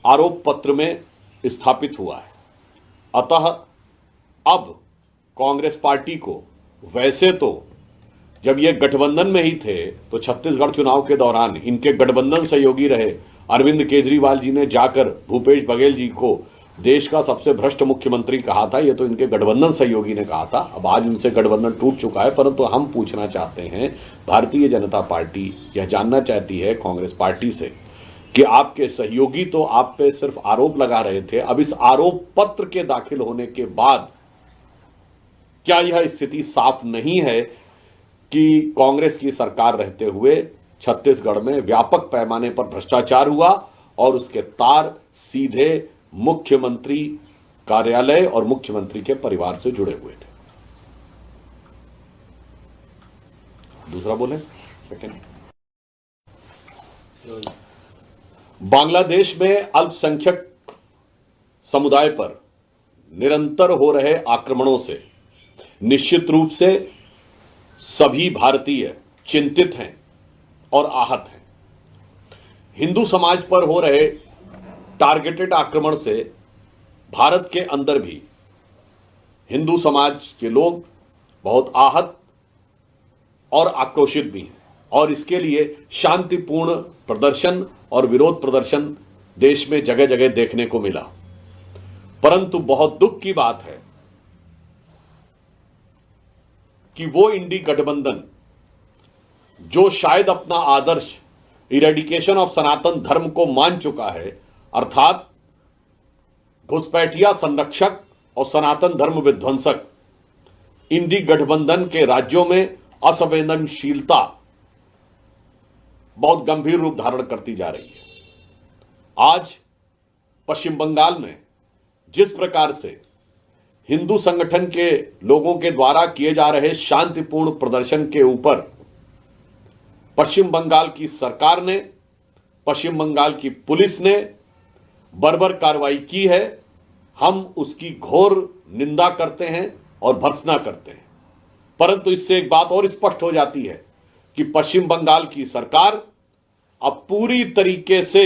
आरोप पत्र में स्थापित हुआ है। अतः अब कांग्रेस पार्टी को, वैसे तो जब ये गठबंधन में ही थे तो छत्तीसगढ़ चुनाव के दौरान इनके गठबंधन सहयोगी रहे अरविंद केजरीवाल जी ने जाकर भूपेश बघेल जी को देश का सबसे भ्रष्ट मुख्यमंत्री कहा था। ये तो इनके गठबंधन सहयोगी ने कहा था। अब आज उनसे गठबंधन टूट चुका है, परंतु हम पूछना चाहते हैं, भारतीय जनता पार्टी यह जानना चाहती है कांग्रेस पार्टी से कि आपके सहयोगी तो आप पे सिर्फ आरोप लगा रहे थे, अब इस आरोप पत्र के दाखिल होने के बाद क्या यह स्थिति साफ नहीं है कि कांग्रेस की सरकार रहते हुए छत्तीसगढ़ में व्यापक पैमाने पर भ्रष्टाचार हुआ और उसके तार सीधे मुख्यमंत्री कार्यालय और मुख्यमंत्री के परिवार से जुड़े हुए थे। दूसरा बोले सेकंड, बांग्लादेश में अल्पसंख्यक समुदाय पर निरंतर हो रहे आक्रमणों से निश्चित रूप से सभी भारतीय चिंतित हैं और आहत हैं। हिंदू समाज पर हो रहे टारगेटेड आक्रमण से भारत के अंदर भी हिंदू समाज के लोग बहुत आहत और आक्रोशित भी हैं और इसके लिए शांतिपूर्ण प्रदर्शन और विरोध प्रदर्शन देश में जगह जगह देखने को मिला। परंतु बहुत दुख की बात है कि वो इंडी गठबंधन जो शायद अपना आदर्श इरेडिकेशन ऑफ सनातन धर्म को मान चुका है, अर्थात घुसपैठिया संरक्षक और सनातन धर्म विध्वंसक, इंडी गठबंधन के राज्यों में असंवेदनशीलता बहुत गंभीर रूप धारण करती जा रही है। आज पश्चिम बंगाल में जिस प्रकार से हिंदू संगठन के लोगों के द्वारा किए जा रहे शांतिपूर्ण प्रदर्शन के ऊपर पश्चिम बंगाल की सरकार ने, पश्चिम बंगाल की पुलिस ने बर्बर कार्रवाई की है, हम उसकी घोर निंदा करते हैं और भर्त्सना करते हैं। परंतु इससे एक बात और स्पष्ट हो जाती है कि पश्चिम बंगाल की सरकार अब पूरी तरीके से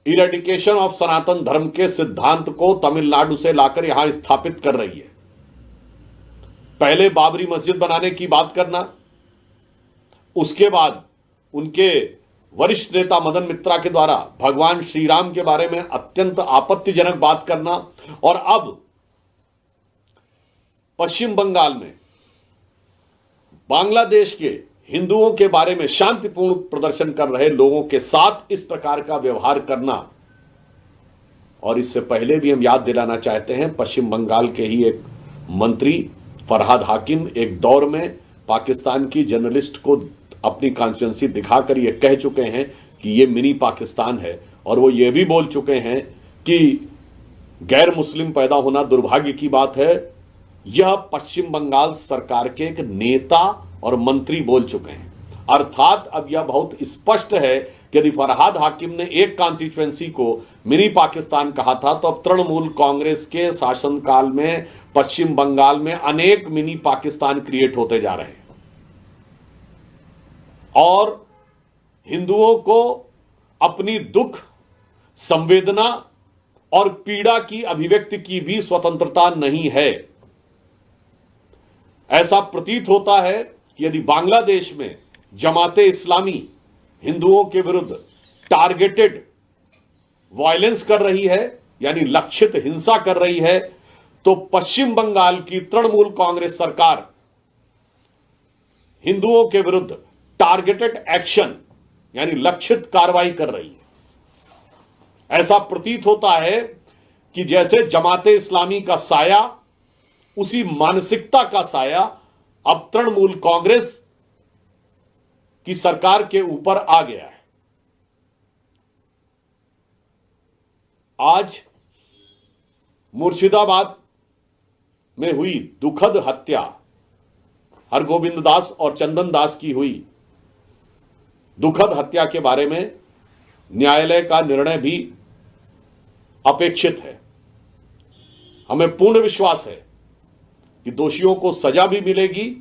इरेडिकेशन ऑफ सनातन धर्म के सिद्धांत को तमिलनाडु से लाकर यहां स्थापित कर रही है। पहले बाबरी मस्जिद बनाने की बात करना, उसके बाद उनके वरिष्ठ नेता मदन मित्रा के द्वारा भगवान श्री राम के बारे में अत्यंत आपत्तिजनक बात करना, और अब पश्चिम बंगाल में बांग्लादेश के हिंदुओं के बारे में शांतिपूर्ण प्रदर्शन कर रहे लोगों के साथ इस प्रकार का व्यवहार करना। और इससे पहले भी हम याद दिलाना चाहते हैं, पश्चिम बंगाल के ही एक मंत्री फरहाद हाकिम एक दौर में पाकिस्तान की जर्नलिस्ट को अपनी कॉन्स्टिट्यूएंसी दिखाकर यह कह चुके हैं कि यह मिनी पाकिस्तान है, और वो ये भी बोल चुके हैं कि गैर मुस्लिम पैदा होना दुर्भाग्य की बात है। यह पश्चिम बंगाल सरकार के एक नेता और मंत्री बोल चुके हैं। अर्थात अब यह बहुत स्पष्ट है कि यदि फरहाद हाकिम ने एक कॉन्स्टिट्यूएंसी को मिनी पाकिस्तान कहा था, तो अब तृणमूल कांग्रेस के शासनकाल में पश्चिम बंगाल में अनेक मिनी पाकिस्तान क्रिएट होते जा रहे हैं और हिंदुओं को अपनी दुख, संवेदना और पीड़ा की अभिव्यक्ति की भी स्वतंत्रता नहीं है। ऐसा प्रतीत होता है कि यदि बांग्लादेश में जमाते इस्लामी हिंदुओं के विरुद्ध टारगेटेड वायलेंस कर रही है, यानी लक्षित हिंसा कर रही है, तो पश्चिम बंगाल की तृणमूल कांग्रेस सरकार हिंदुओं के विरुद्ध टारगेटेड एक्शन यानी लक्षित कार्रवाई कर रही है। ऐसा प्रतीत होता है कि जैसे जमाते इस्लामी का साया, उसी मानसिकता का साया अब तृणमूल कांग्रेस की सरकार के ऊपर आ गया है। आज मुर्शिदाबाद में हुई दुखद हत्या, हरगोविंद दास और चंदन दास की हुई दुखद हत्या के बारे में न्यायालय का निर्णय भी अपेक्षित है। हमें पूर्ण विश्वास है कि दोषियों को सजा भी मिलेगी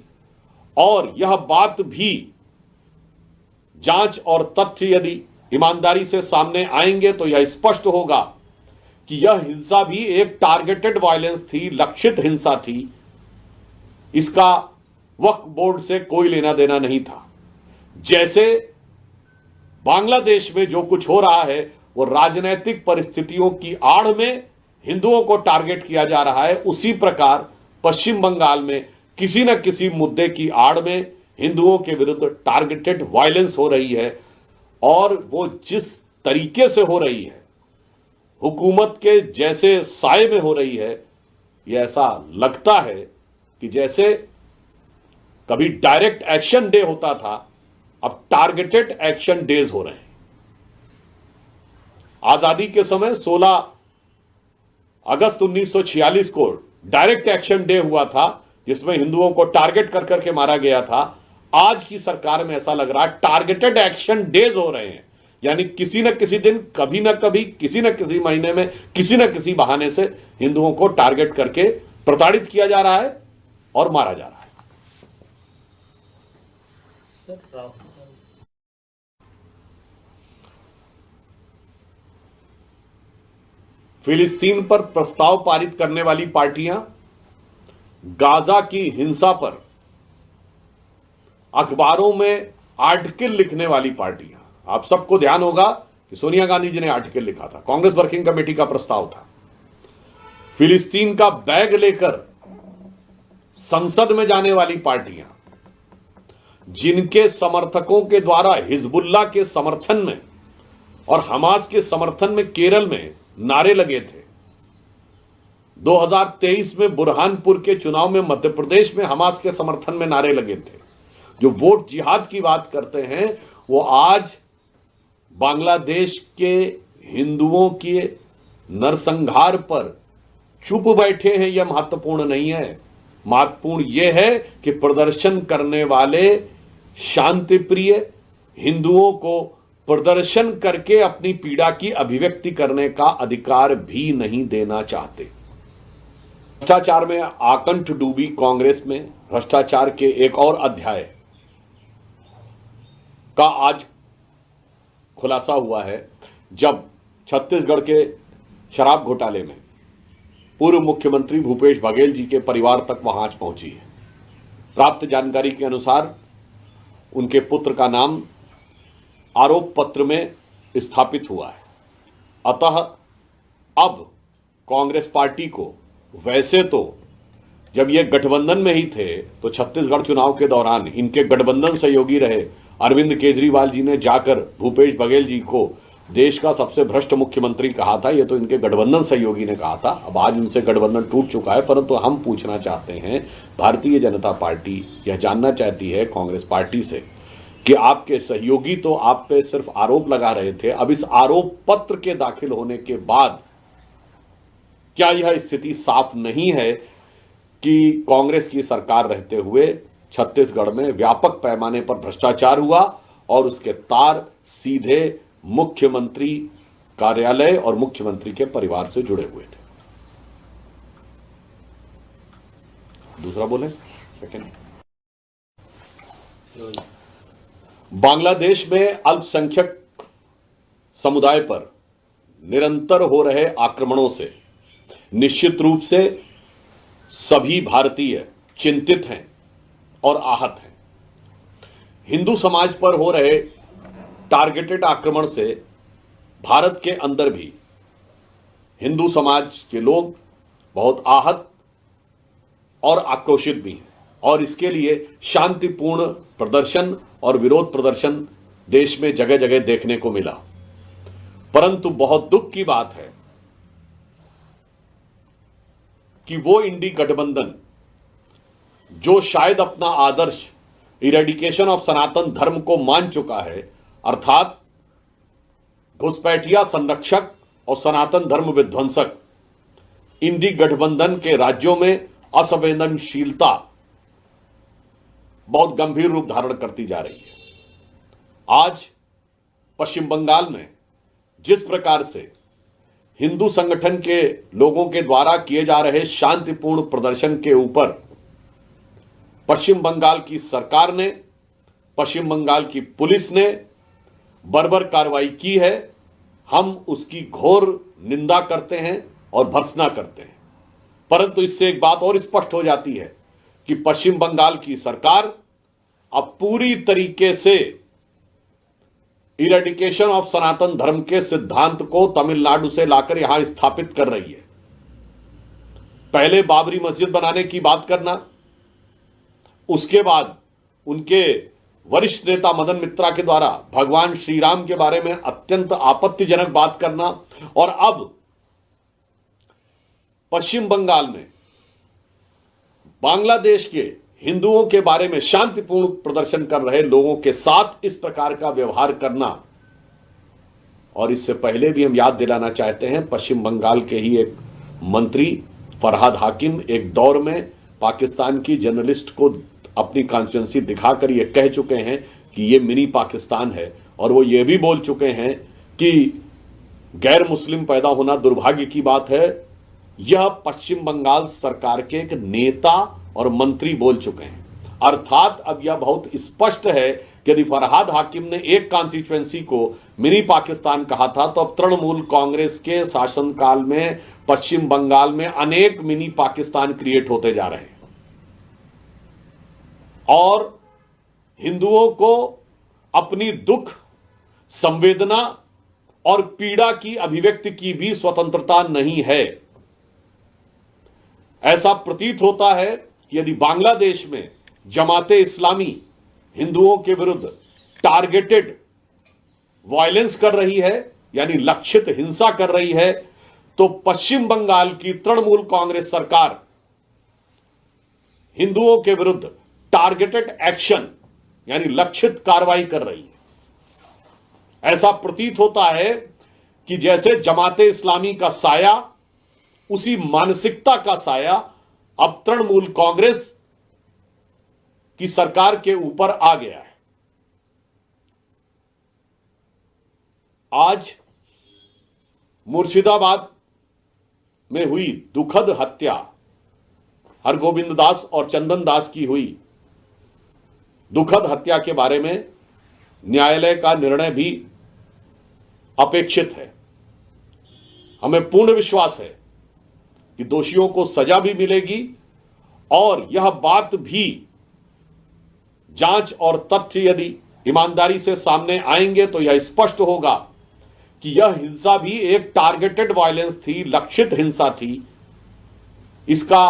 और यह बात भी जांच और तथ्य यदि ईमानदारी से सामने आएंगे तो यह स्पष्ट होगा कि यह हिंसा भी एक टारगेटेड वायलेंस थी, लक्षित हिंसा थी। इसका वक्फ बोर्ड से कोई लेना देना नहीं था। जैसे बांग्लादेश में जो कुछ हो रहा है वो राजनीतिक परिस्थितियों की आड़ में हिंदुओं को टारगेट किया जा रहा है, उसी प्रकार पश्चिम बंगाल में किसी न किसी मुद्दे की आड़ में हिंदुओं के विरुद्ध टारगेटेड वायलेंस हो रही है। और वो जिस तरीके से हो रही है, हुकूमत के जैसे साए में हो रही है, ये ऐसा लगता है कि जैसे कभी डायरेक्ट एक्शन डे होता था, अब टारगेटेड एक्शन डेज हो रहे हैं। आजादी के समय 16 अगस्त 1946 को डायरेक्ट एक्शन डे हुआ था, जिसमें हिंदुओं को टारगेट कर करके मारा गया था। आज की सरकार में ऐसा लग रहा है टारगेटेड एक्शन डेज हो रहे हैं, यानी किसी न किसी दिन, कभी ना कभी, किसी न किसी महीने में, किसी न किसी बहाने से हिंदुओं को टारगेट करके प्रताड़ित किया जा रहा है और मारा जा रहा है। फिलिस्तीन पर प्रस्ताव पारित करने वाली पार्टियां, गाजा की हिंसा पर अखबारों में आर्टिकल लिखने वाली पार्टियां, आप सबको ध्यान होगा कि सोनिया गांधी जी ने आर्टिकल लिखा था, कांग्रेस वर्किंग कमेटी का प्रस्ताव था। फिलिस्तीन का बैग लेकर संसद में जाने वाली पार्टियां, जिनके समर्थकों के द्वारा हिजबुल्लाह के समर्थन में और हमास के समर्थन में केरल में नारे लगे थे। 2023 में बुरहानपुर के चुनाव में मध्य प्रदेश में हमास के समर्थन में नारे लगे थे। जो वोट जिहाद की बात करते हैं, वो आज बांग्लादेश के हिंदुओं के नरसंहार पर चुप बैठे हैं। यह महत्वपूर्ण नहीं है। महत्वपूर्ण यह है कि प्रदर्शन करने वाले शांतिप्रिय हिंदुओं को प्रदर्शन करके अपनी पीड़ा की अभिव्यक्ति करने का अधिकार भी नहीं देना चाहते। भ्रष्टाचार में आकंठ डूबी कांग्रेस में भ्रष्टाचार के एक और अध्याय का आज खुलासा हुआ है, जब छत्तीसगढ़ के शराब घोटाले में पूर्व मुख्यमंत्री भूपेश बघेल जी के परिवार तक वहां पहुंची है। प्राप्त जानकारी के अनुसार उनके पुत्र का नाम आरोप पत्र में स्थापित हुआ है। अतः अब कांग्रेस पार्टी को, वैसे तो जब ये गठबंधन में ही थे तो छत्तीसगढ़ चुनाव के दौरान इनके गठबंधन सहयोगी रहे अरविंद केजरीवाल जी ने जाकर भूपेश बघेल जी को देश का सबसे भ्रष्ट मुख्यमंत्री कहा था। ये तो इनके गठबंधन सहयोगी ने कहा था। अब आज उनसे गठबंधन टूट चुका है, परंतु हम पूछना चाहते हैं, भारतीय जनता पार्टी यह जानना चाहती है कांग्रेस पार्टी से कि आपके सहयोगी तो आप पे सिर्फ आरोप लगा रहे थे, अब इस आरोप पत्र के दाखिल होने के बाद क्या यह स्थिति साफ नहीं है कि कांग्रेस की सरकार रहते हुए छत्तीसगढ़ में व्यापक पैमाने पर भ्रष्टाचार हुआ और उसके तार सीधे मुख्यमंत्री कार्यालय और मुख्यमंत्री के परिवार से जुड़े हुए थे। दूसरा बोले, सेकंड, बांग्लादेश में अल्पसंख्यक समुदाय पर निरंतर हो रहे आक्रमणों से निश्चित रूप से सभी भारतीय चिंतित हैं और आहत हैं। हिंदू समाज पर हो रहे टारगेटेड आक्रमण से भारत के अंदर भी हिंदू समाज के लोग बहुत आहत और आक्रोशित भी हैं और इसके लिए शांतिपूर्ण प्रदर्शन और विरोध प्रदर्शन देश में जगह जगह देखने को मिला। परंतु बहुत दुख की बात है कि वो इंडी गठबंधन जो शायद अपना आदर्श इरेडिकेशन ऑफ सनातन धर्म को मान चुका है, अर्थात घुसपैठिया संरक्षक और सनातन धर्म विध्वंसक, इंडी गठबंधन के राज्यों में असंवेदनशीलता बहुत गंभीर रूप धारण करती जा रही है। आज पश्चिम बंगाल में जिस प्रकार से हिंदू संगठन के लोगों के द्वारा किए जा रहे शांतिपूर्ण प्रदर्शन के ऊपर पश्चिम बंगाल की सरकार ने, पश्चिम बंगाल की पुलिस ने बर्बर कार्रवाई की है, हम उसकी घोर निंदा करते हैं और भर्त्सना करते हैं। परंतु इससे एक बात और स्पष्ट हो जाती है कि पश्चिम बंगाल की सरकार अब पूरी तरीके से इरेडिकेशन ऑफ सनातन धर्म के सिद्धांत को तमिलनाडु से लाकर यहां स्थापित कर रही है। पहले बाबरी मस्जिद बनाने की बात करना, उसके बाद उनके वरिष्ठ नेता मदन मित्रा के द्वारा भगवान श्री राम के बारे में अत्यंत आपत्तिजनक बात करना, और अब पश्चिम बंगाल में बांग्लादेश के हिंदुओं के बारे में शांतिपूर्ण प्रदर्शन कर रहे लोगों के साथ इस प्रकार का व्यवहार करना। और इससे पहले भी हम याद दिलाना चाहते हैं, पश्चिम बंगाल के ही एक मंत्री फरहाद हाकिम एक दौर में पाकिस्तान की जर्नलिस्ट को अपनी कॉन्स्टिट्यूंसी दिखाकर यह कह चुके हैं कि यह मिनी पाकिस्तान है, और वो ये भी बोल चुके हैं कि गैर मुस्लिम पैदा होना दुर्भाग्य की बात है। यह पश्चिम बंगाल सरकार के एक नेता और मंत्री बोल चुके हैं। अर्थात अब यह बहुत स्पष्ट है कि यदि फरहाद हाकिम ने एक कॉन्स्टिट्यूएंसी को मिनी पाकिस्तान कहा था, तो अब तृणमूल कांग्रेस के शासनकाल में पश्चिम बंगाल में अनेक मिनी पाकिस्तान क्रिएट होते जा रहे हैं, और हिंदुओं को अपनी दुख, संवेदना और पीड़ा की अभिव्यक्ति की भी स्वतंत्रता नहीं है। ऐसा प्रतीत होता है कि यदि बांग्लादेश में जमाते इस्लामी हिंदुओं के विरुद्ध टारगेटेड वायलेंस कर रही है, यानी लक्षित हिंसा कर रही है, तो पश्चिम बंगाल की तृणमूल कांग्रेस सरकार हिंदुओं के विरुद्ध टारगेटेड एक्शन यानी लक्षित कार्रवाई कर रही है। ऐसा प्रतीत होता है कि जैसे जमाते इस्लामी का साया, उसी मानसिकता का साया अब तृणमूल कांग्रेस की सरकार के ऊपर आ गया है। आज मुर्शिदाबाद में हुई दुखद हत्या हरगोविंद दास और चंदन दास की हुई दुखद हत्या के बारे में न्यायालय का निर्णय भी अपेक्षित है। हमें पूर्ण विश्वास है कि दोषियों को सजा भी मिलेगी, और यह बात भी जांच और तथ्य यदि ईमानदारी से सामने आएंगे तो यह स्पष्ट होगा कि यह हिंसा भी एक टारगेटेड वायलेंस थी, लक्षित हिंसा थी। इसका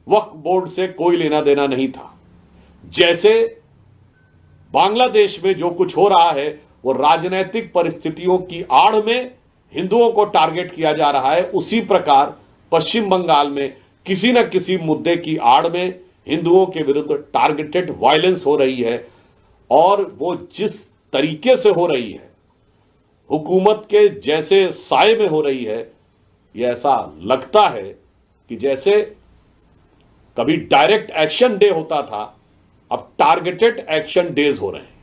वक्फ बोर्ड से कोई लेना देना नहीं था। जैसे बांग्लादेश में जो कुछ हो रहा है वो राजनीतिक परिस्थितियों की आड़ में हिंदुओं को टारगेट किया जा रहा है, उसी प्रकार पश्चिम बंगाल में किसी न किसी मुद्दे की आड़ में हिंदुओं के विरुद्ध टारगेटेड वायलेंस हो रही है। और वो जिस तरीके से हो रही है, हुकूमत के जैसे साए में हो रही है, यह ऐसा लगता है कि जैसे कभी डायरेक्ट एक्शन डे होता था, अब टारगेटेड एक्शन डेज हो रहे हैं।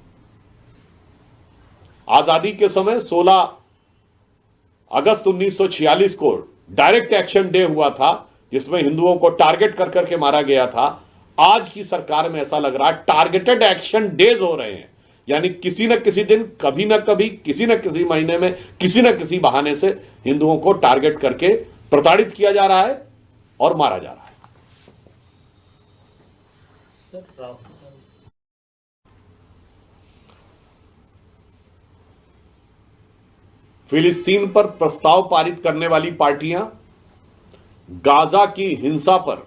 आजादी के समय 16 अगस्त 1946 को डायरेक्ट एक्शन डे हुआ था, जिसमें हिंदुओं को टारगेट कर करके मारा गया था। आज की सरकार में ऐसा लग रहा है टारगेटेड एक्शन डेज हो रहे हैं, यानी किसी न किसी दिन, कभी ना कभी, किसी न किसी महीने में, किसी न किसी बहाने से हिंदुओं को टारगेट करके प्रताड़ित किया जा रहा है और मारा जा रहा है। फिलिस्तीन पर प्रस्ताव पारित करने वाली पार्टियां, गाजा की हिंसा पर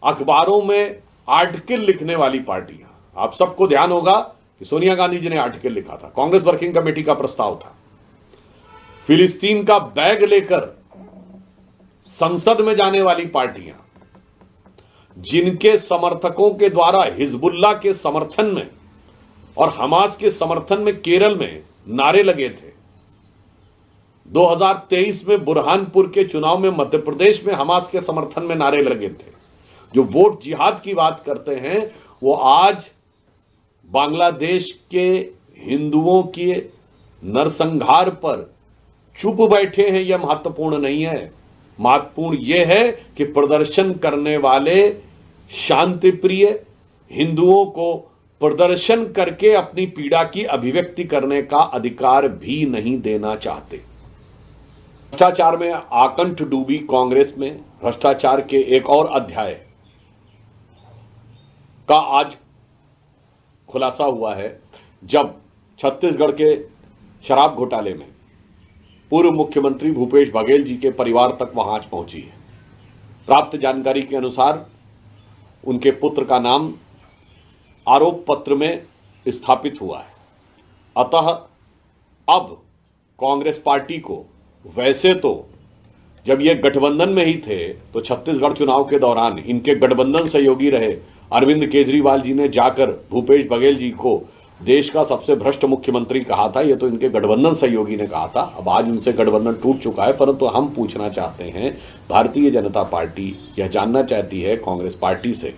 अखबारों में आर्टिकल लिखने वाली पार्टियां, आप सबको ध्यान होगा कि सोनिया गांधी जी ने आर्टिकल लिखा था, कांग्रेस वर्किंग कमेटी का प्रस्ताव था। फिलिस्तीन का बैग लेकर संसद में जाने वाली पार्टियां, जिनके समर्थकों के द्वारा हिजबुल्लाह के समर्थन में और हमास के समर्थन में केरल में नारे लगे थे। 2023 में बुरहानपुर के चुनाव में मध्य प्रदेश में हमास के समर्थन में नारे लगे थे। जो वोट जिहाद की बात करते हैं, वो आज बांग्लादेश के हिंदुओं के नरसंहार पर चुप बैठे हैं। यह महत्वपूर्ण नहीं है। महत्वपूर्ण यह है कि प्रदर्शन करने वाले शांतिप्रिय हिंदुओं को प्रदर्शन करके अपनी पीड़ा की अभिव्यक्ति करने का अधिकार भी नहीं देना चाहते। भ्रष्टाचार में आकंठ डूबी कांग्रेस में भ्रष्टाचार के एक और अध्याय का आज खुलासा हुआ है, जब छत्तीसगढ़ के शराब घोटाले में पूर्व मुख्यमंत्री भूपेश बघेल जी के परिवार तक वहां आज पहुंची है। प्राप्त जानकारी के अनुसार उनके पुत्र का नाम आरोप पत्र में स्थापित हुआ है। अतः अब कांग्रेस पार्टी को, वैसे तो जब ये गठबंधन में ही थे तो छत्तीसगढ़ चुनाव के दौरान इनके गठबंधन सहयोगी रहे अरविंद केजरीवाल जी ने जाकर भूपेश बघेल जी को देश का सबसे भ्रष्ट मुख्यमंत्री कहा था। ये तो इनके गठबंधन सहयोगी ने कहा था। अब आज उनसे गठबंधन टूट चुका है, परंतु हम पूछना चाहते हैं, भारतीय जनता पार्टी यह जानना चाहती है कांग्रेस पार्टी से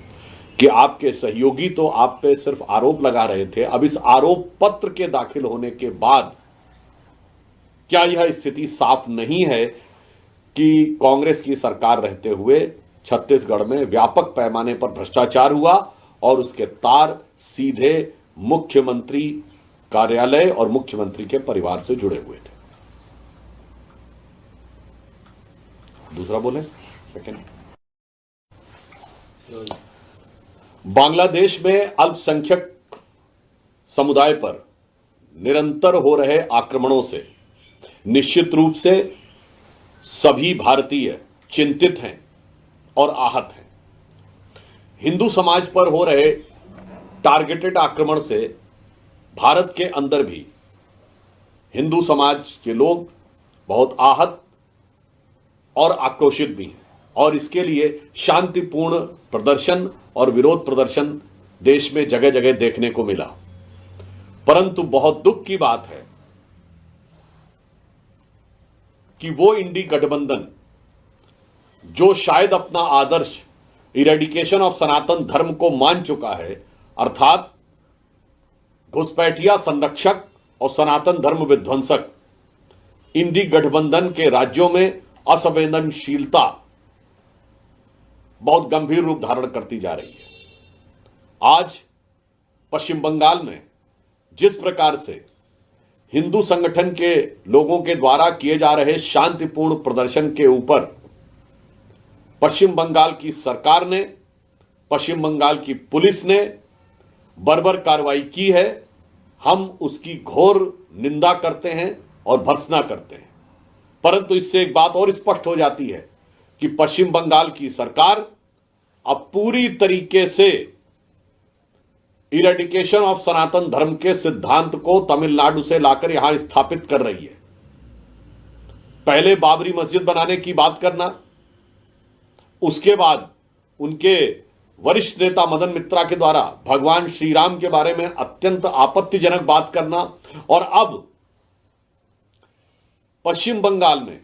कि आपके सहयोगी तो आप पे सिर्फ आरोप लगा रहे थे, अब इस आरोप पत्र के दाखिल होने के बाद क्या यह स्थिति साफ नहीं है कि कांग्रेस की सरकार रहते हुए छत्तीसगढ़ में व्यापक पैमाने पर भ्रष्टाचार हुआ और उसके तार सीधे मुख्यमंत्री कार्यालय और मुख्यमंत्री के परिवार से जुड़े हुए थे। दूसरा बोले सेकंड, बांग्लादेश में अल्पसंख्यक समुदाय पर निरंतर हो रहे आक्रमणों से निश्चित रूप से सभी भारतीय चिंतित हैं और आहत हैं। हिंदू समाज पर हो रहे टारगेटेड आक्रमण से भारत के अंदर भी हिंदू समाज के लोग बहुत आहत और आक्रोशित भी हैं और इसके लिए शांतिपूर्ण प्रदर्शन और विरोध प्रदर्शन देश में जगह जगह देखने को मिला। परंतु बहुत दुख की बात है कि वो इंडी गठबंधन जो शायद अपना आदर्श इरेडिकेशन ऑफ सनातन धर्म को मान चुका है, अर्थात घुसपैठिया संरक्षक और सनातन धर्म विध्वंसक, इंडी गठबंधन के राज्यों में असंवेदनशीलता बहुत गंभीर रूप धारण करती जा रही है। आज पश्चिम बंगाल में जिस प्रकार से हिंदू संगठन के लोगों के द्वारा किए जा रहे शांतिपूर्ण प्रदर्शन के ऊपर पश्चिम बंगाल की सरकार ने, पश्चिम बंगाल की पुलिस ने बर्बर कार्रवाई की है, हम उसकी घोर निंदा करते हैं और भर्त्सना करते हैं। परंतु इससे एक बात और स्पष्ट हो जाती है कि पश्चिम बंगाल की सरकार अब पूरी तरीके से इरेडिकेशन ऑफ सनातन धर्म के सिद्धांत को तमिलनाडु से लाकर यहां स्थापित कर रही है। पहले बाबरी मस्जिद बनाने की बात करना, उसके बाद उनके वरिष्ठ नेता मदन मित्रा के द्वारा भगवान श्री राम के बारे में अत्यंत आपत्तिजनक बात करना, और अब पश्चिम बंगाल में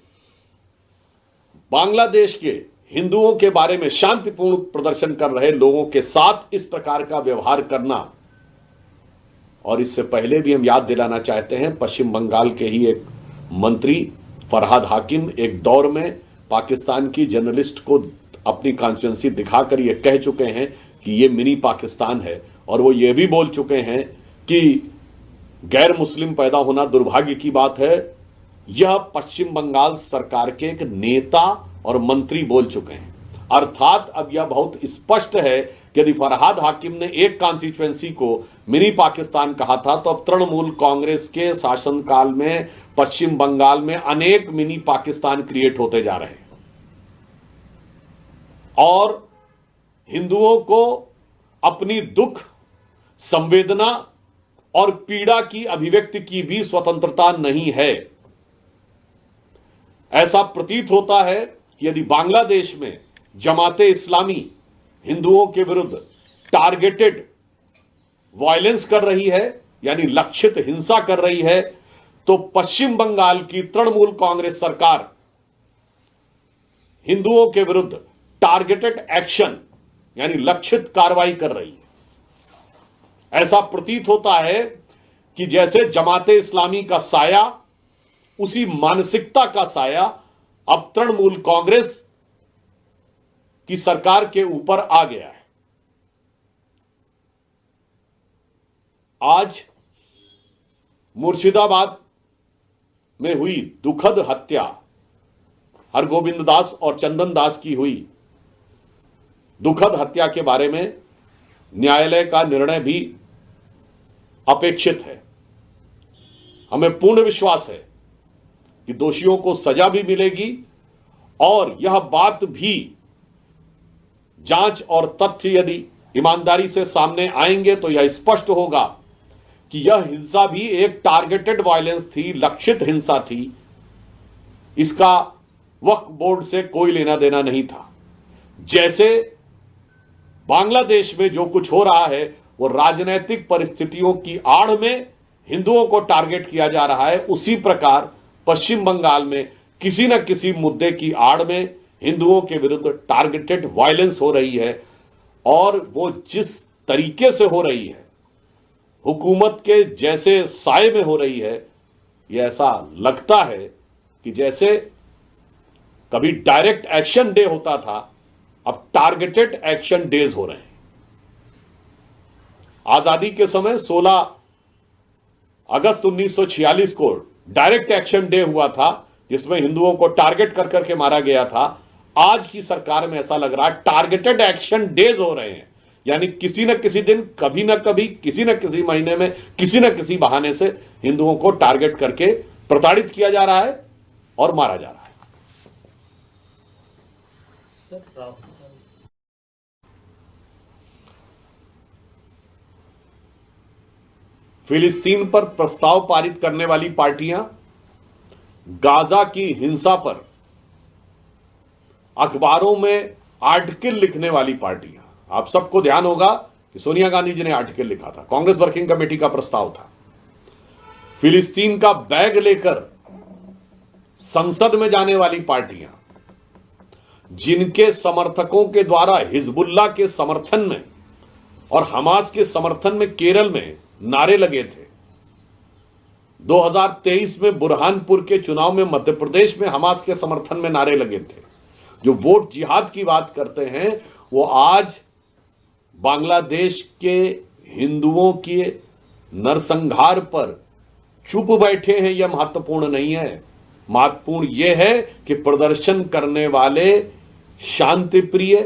बांग्लादेश के हिंदुओं के बारे में शांतिपूर्ण प्रदर्शन कर रहे लोगों के साथ इस प्रकार का व्यवहार करना। और इससे पहले भी हम याद दिलाना चाहते हैं, पश्चिम बंगाल के ही एक मंत्री फरहाद हाकिम एक दौर में पाकिस्तान की जर्नलिस्ट को अपनी कॉन्स्टिट्यूंसी दिखाकर यह कह चुके हैं कि यह मिनी पाकिस्तान है, और वो ये भी बोल चुके हैं कि गैर मुस्लिम पैदा होना दुर्भाग्य की बात है। यह पश्चिम बंगाल सरकार के एक नेता और मंत्री बोल चुके हैं। अर्थात अब यह बहुत स्पष्ट है कि यदि फरहाद हाकिम ने एक कॉन्स्टिट्यूएंसी को मिनी पाकिस्तान कहा था, तो अब तृणमूल कांग्रेस के शासनकाल में पश्चिम बंगाल में अनेक मिनी पाकिस्तान क्रिएट होते जा रहे हैं और हिंदुओं को अपनी दुख, संवेदना और पीड़ा की अभिव्यक्ति की भी स्वतंत्रता नहीं है। ऐसा प्रतीत होता है कि यदि बांग्लादेश में जमाते इस्लामी हिंदुओं के विरुद्ध टारगेटेड वायलेंस कर रही है, यानी लक्षित हिंसा कर रही है, तो पश्चिम बंगाल की तृणमूल कांग्रेस सरकार हिंदुओं के विरुद्ध टारगेटेड एक्शन यानी लक्षित कार्रवाई कर रही है। ऐसा प्रतीत होता है कि जैसे जमाते इस्लामी का साया, उसी मानसिकता का साया अब तृणमूल कांग्रेस की सरकार के ऊपर आ गया है। आज मुर्शिदाबाद में हुई दुखद हत्या हरगोविंद दास और चंदन दास की हुई दुखद हत्या के बारे में न्यायालय का निर्णय भी अपेक्षित है। हमें पूर्ण विश्वास है कि दोषियों को सजा भी मिलेगी और यह बात भी जांच और तथ्य यदि ईमानदारी से सामने आएंगे तो यह स्पष्ट होगा कि यह हिंसा भी एक टारगेटेड वायलेंस थी, लक्षित हिंसा थी। इसका वक्फ बोर्ड से कोई लेना देना नहीं था। जैसे बांग्लादेश में जो कुछ हो रहा है वो राजनीतिक परिस्थितियों की आड़ में हिंदुओं को टारगेट किया जा रहा है, उसी प्रकार पश्चिम बंगाल में किसी न किसी मुद्दे की आड़ में हिंदुओं के विरुद्ध टारगेटेड वायलेंस हो रही है। और वो जिस तरीके से हो रही है, हुकूमत के जैसे साए में हो रही है, ये ऐसा लगता है कि जैसे कभी डायरेक्ट एक्शन डे होता था, अब टारगेटेड एक्शन डेज हो रहे हैं। आजादी के समय 16 अगस्त 1946 को डायरेक्ट एक्शन डे हुआ था, जिसमें हिंदुओं को टारगेट कर करके मारा गया था। आज की सरकार में ऐसा लग रहा है टारगेटेड एक्शन डेज हो रहे हैं, यानी किसी न किसी दिन, कभी न कभी, किसी न किसी महीने में, किसी न किसी बहाने से हिंदुओं को टारगेट करके प्रताड़ित किया जा रहा है और मारा जा रहा है। फिलिस्तीन पर प्रस्ताव पारित करने वाली पार्टियां, गाजा की हिंसा पर अखबारों में आर्टिकल लिखने वाली पार्टियां, आप सबको ध्यान होगा कि सोनिया गांधी जी ने आर्टिकल लिखा था, कांग्रेस वर्किंग कमेटी का प्रस्ताव था। फिलिस्तीन का बैग लेकर संसद में जाने वाली पार्टियां, जिनके समर्थकों के द्वारा हिजबुल्लाह के समर्थन में और हमास के समर्थन में केरल में नारे लगे थे। 2023 में बुरहानपुर के चुनाव में मध्य प्रदेश में हमास के समर्थन में नारे लगे थे। जो वोट जिहाद की बात करते हैं, वो आज बांग्लादेश के हिंदुओं के नरसंहार पर चुप बैठे हैं। यह महत्वपूर्ण नहीं है। महत्वपूर्ण यह है कि प्रदर्शन करने वाले शांतिप्रिय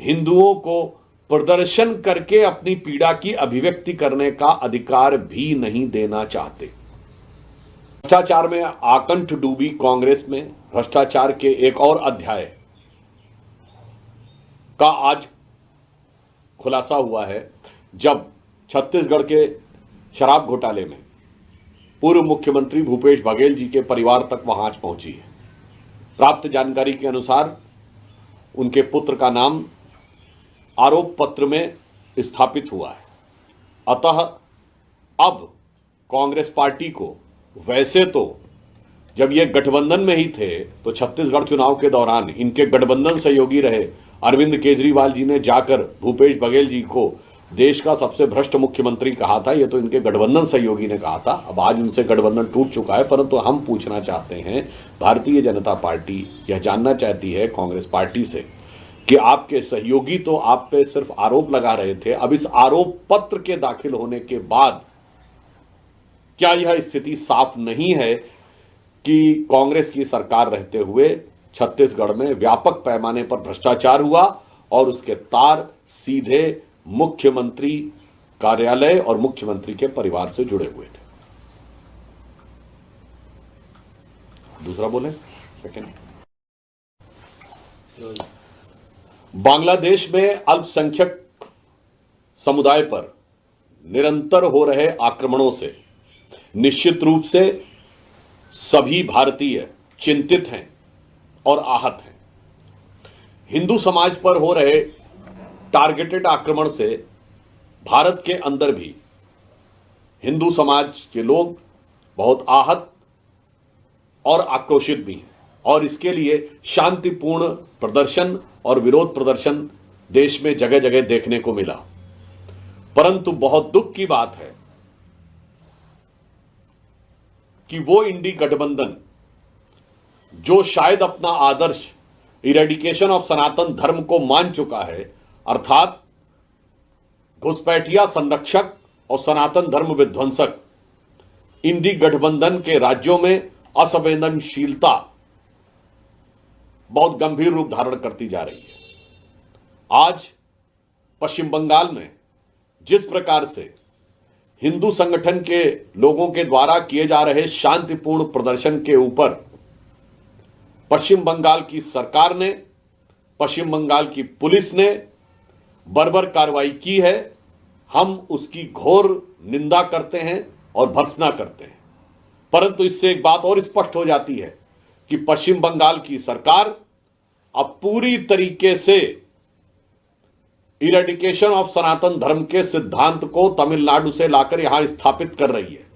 हिंदुओं को प्रदर्शन करके अपनी पीड़ा की अभिव्यक्ति करने का अधिकार भी नहीं देना चाहते। भ्रष्टाचार में आकंठ डूबी कांग्रेस में भ्रष्टाचार के एक और अध्याय का आज खुलासा हुआ है, जब छत्तीसगढ़ के शराब घोटाले में पूर्व मुख्यमंत्री भूपेश बघेल जी के परिवार तक वहां पहुंची है। प्राप्त जानकारी के अनुसार उनके पुत्र का नाम आरोप पत्र में स्थापित हुआ है। अतः अब कांग्रेस पार्टी को, वैसे तो जब ये गठबंधन में ही थे तो छत्तीसगढ़ चुनाव के दौरान इनके गठबंधन सहयोगी रहे अरविंद केजरीवाल जी ने जाकर भूपेश बघेल जी को देश का सबसे भ्रष्ट मुख्यमंत्री कहा था। ये तो इनके गठबंधन सहयोगी ने कहा था। अब आज उनसे गठबंधन टूट चुका है, परंतु हम पूछना चाहते हैं, भारतीय जनता पार्टी यह जानना चाहती है कांग्रेस पार्टी से कि आपके सहयोगी तो आप पे सिर्फ आरोप लगा रहे थे, अब इस आरोप पत्र के दाखिल होने के बाद क्या यह स्थिति साफ नहीं है कि कांग्रेस की सरकार रहते हुए छत्तीसगढ़ में व्यापक पैमाने पर भ्रष्टाचार हुआ और उसके तार सीधे मुख्यमंत्री कार्यालय और मुख्यमंत्री के परिवार से जुड़े हुए थे। दूसरा बोले, सेकंड, बांग्लादेश में अल्पसंख्यक समुदाय पर निरंतर हो रहे आक्रमणों से निश्चित रूप से सभी भारतीय चिंतित हैं और आहत हैं। हिंदू समाज पर हो रहे टारगेटेड आक्रमण से भारत के अंदर भी हिंदू समाज के लोग बहुत आहत और आक्रोशित भी हैं और इसके लिए शांतिपूर्ण प्रदर्शन और विरोध प्रदर्शन देश में जगह जगह देखने को मिला। परंतु बहुत दुख की बात है कि वो इंडी गठबंधन जो शायद अपना आदर्श इरेडिकेशन ऑफ सनातन धर्म को मान चुका है, अर्थात घुसपैठिया संरक्षक और सनातन धर्म विध्वंसक इंडी गठबंधन के राज्यों में असंवेदनशीलता बहुत गंभीर रूप धारण करती जा रही है। आज पश्चिम बंगाल में जिस प्रकार से हिंदू संगठन के लोगों के द्वारा किए जा रहे शांतिपूर्ण प्रदर्शन के ऊपर पश्चिम बंगाल की सरकार ने, पश्चिम बंगाल की पुलिस ने बर्बर कार्रवाई की है, हम उसकी घोर निंदा करते हैं और भर्त्सना करते हैं। परंतु इससे एक बात और स्पष्ट हो जाती है कि पश्चिम बंगाल की सरकार अब पूरी तरीके से इरेडिकेशन ऑफ सनातन धर्म के सिद्धांत को तमिलनाडु से लाकर यहां स्थापित कर रही है।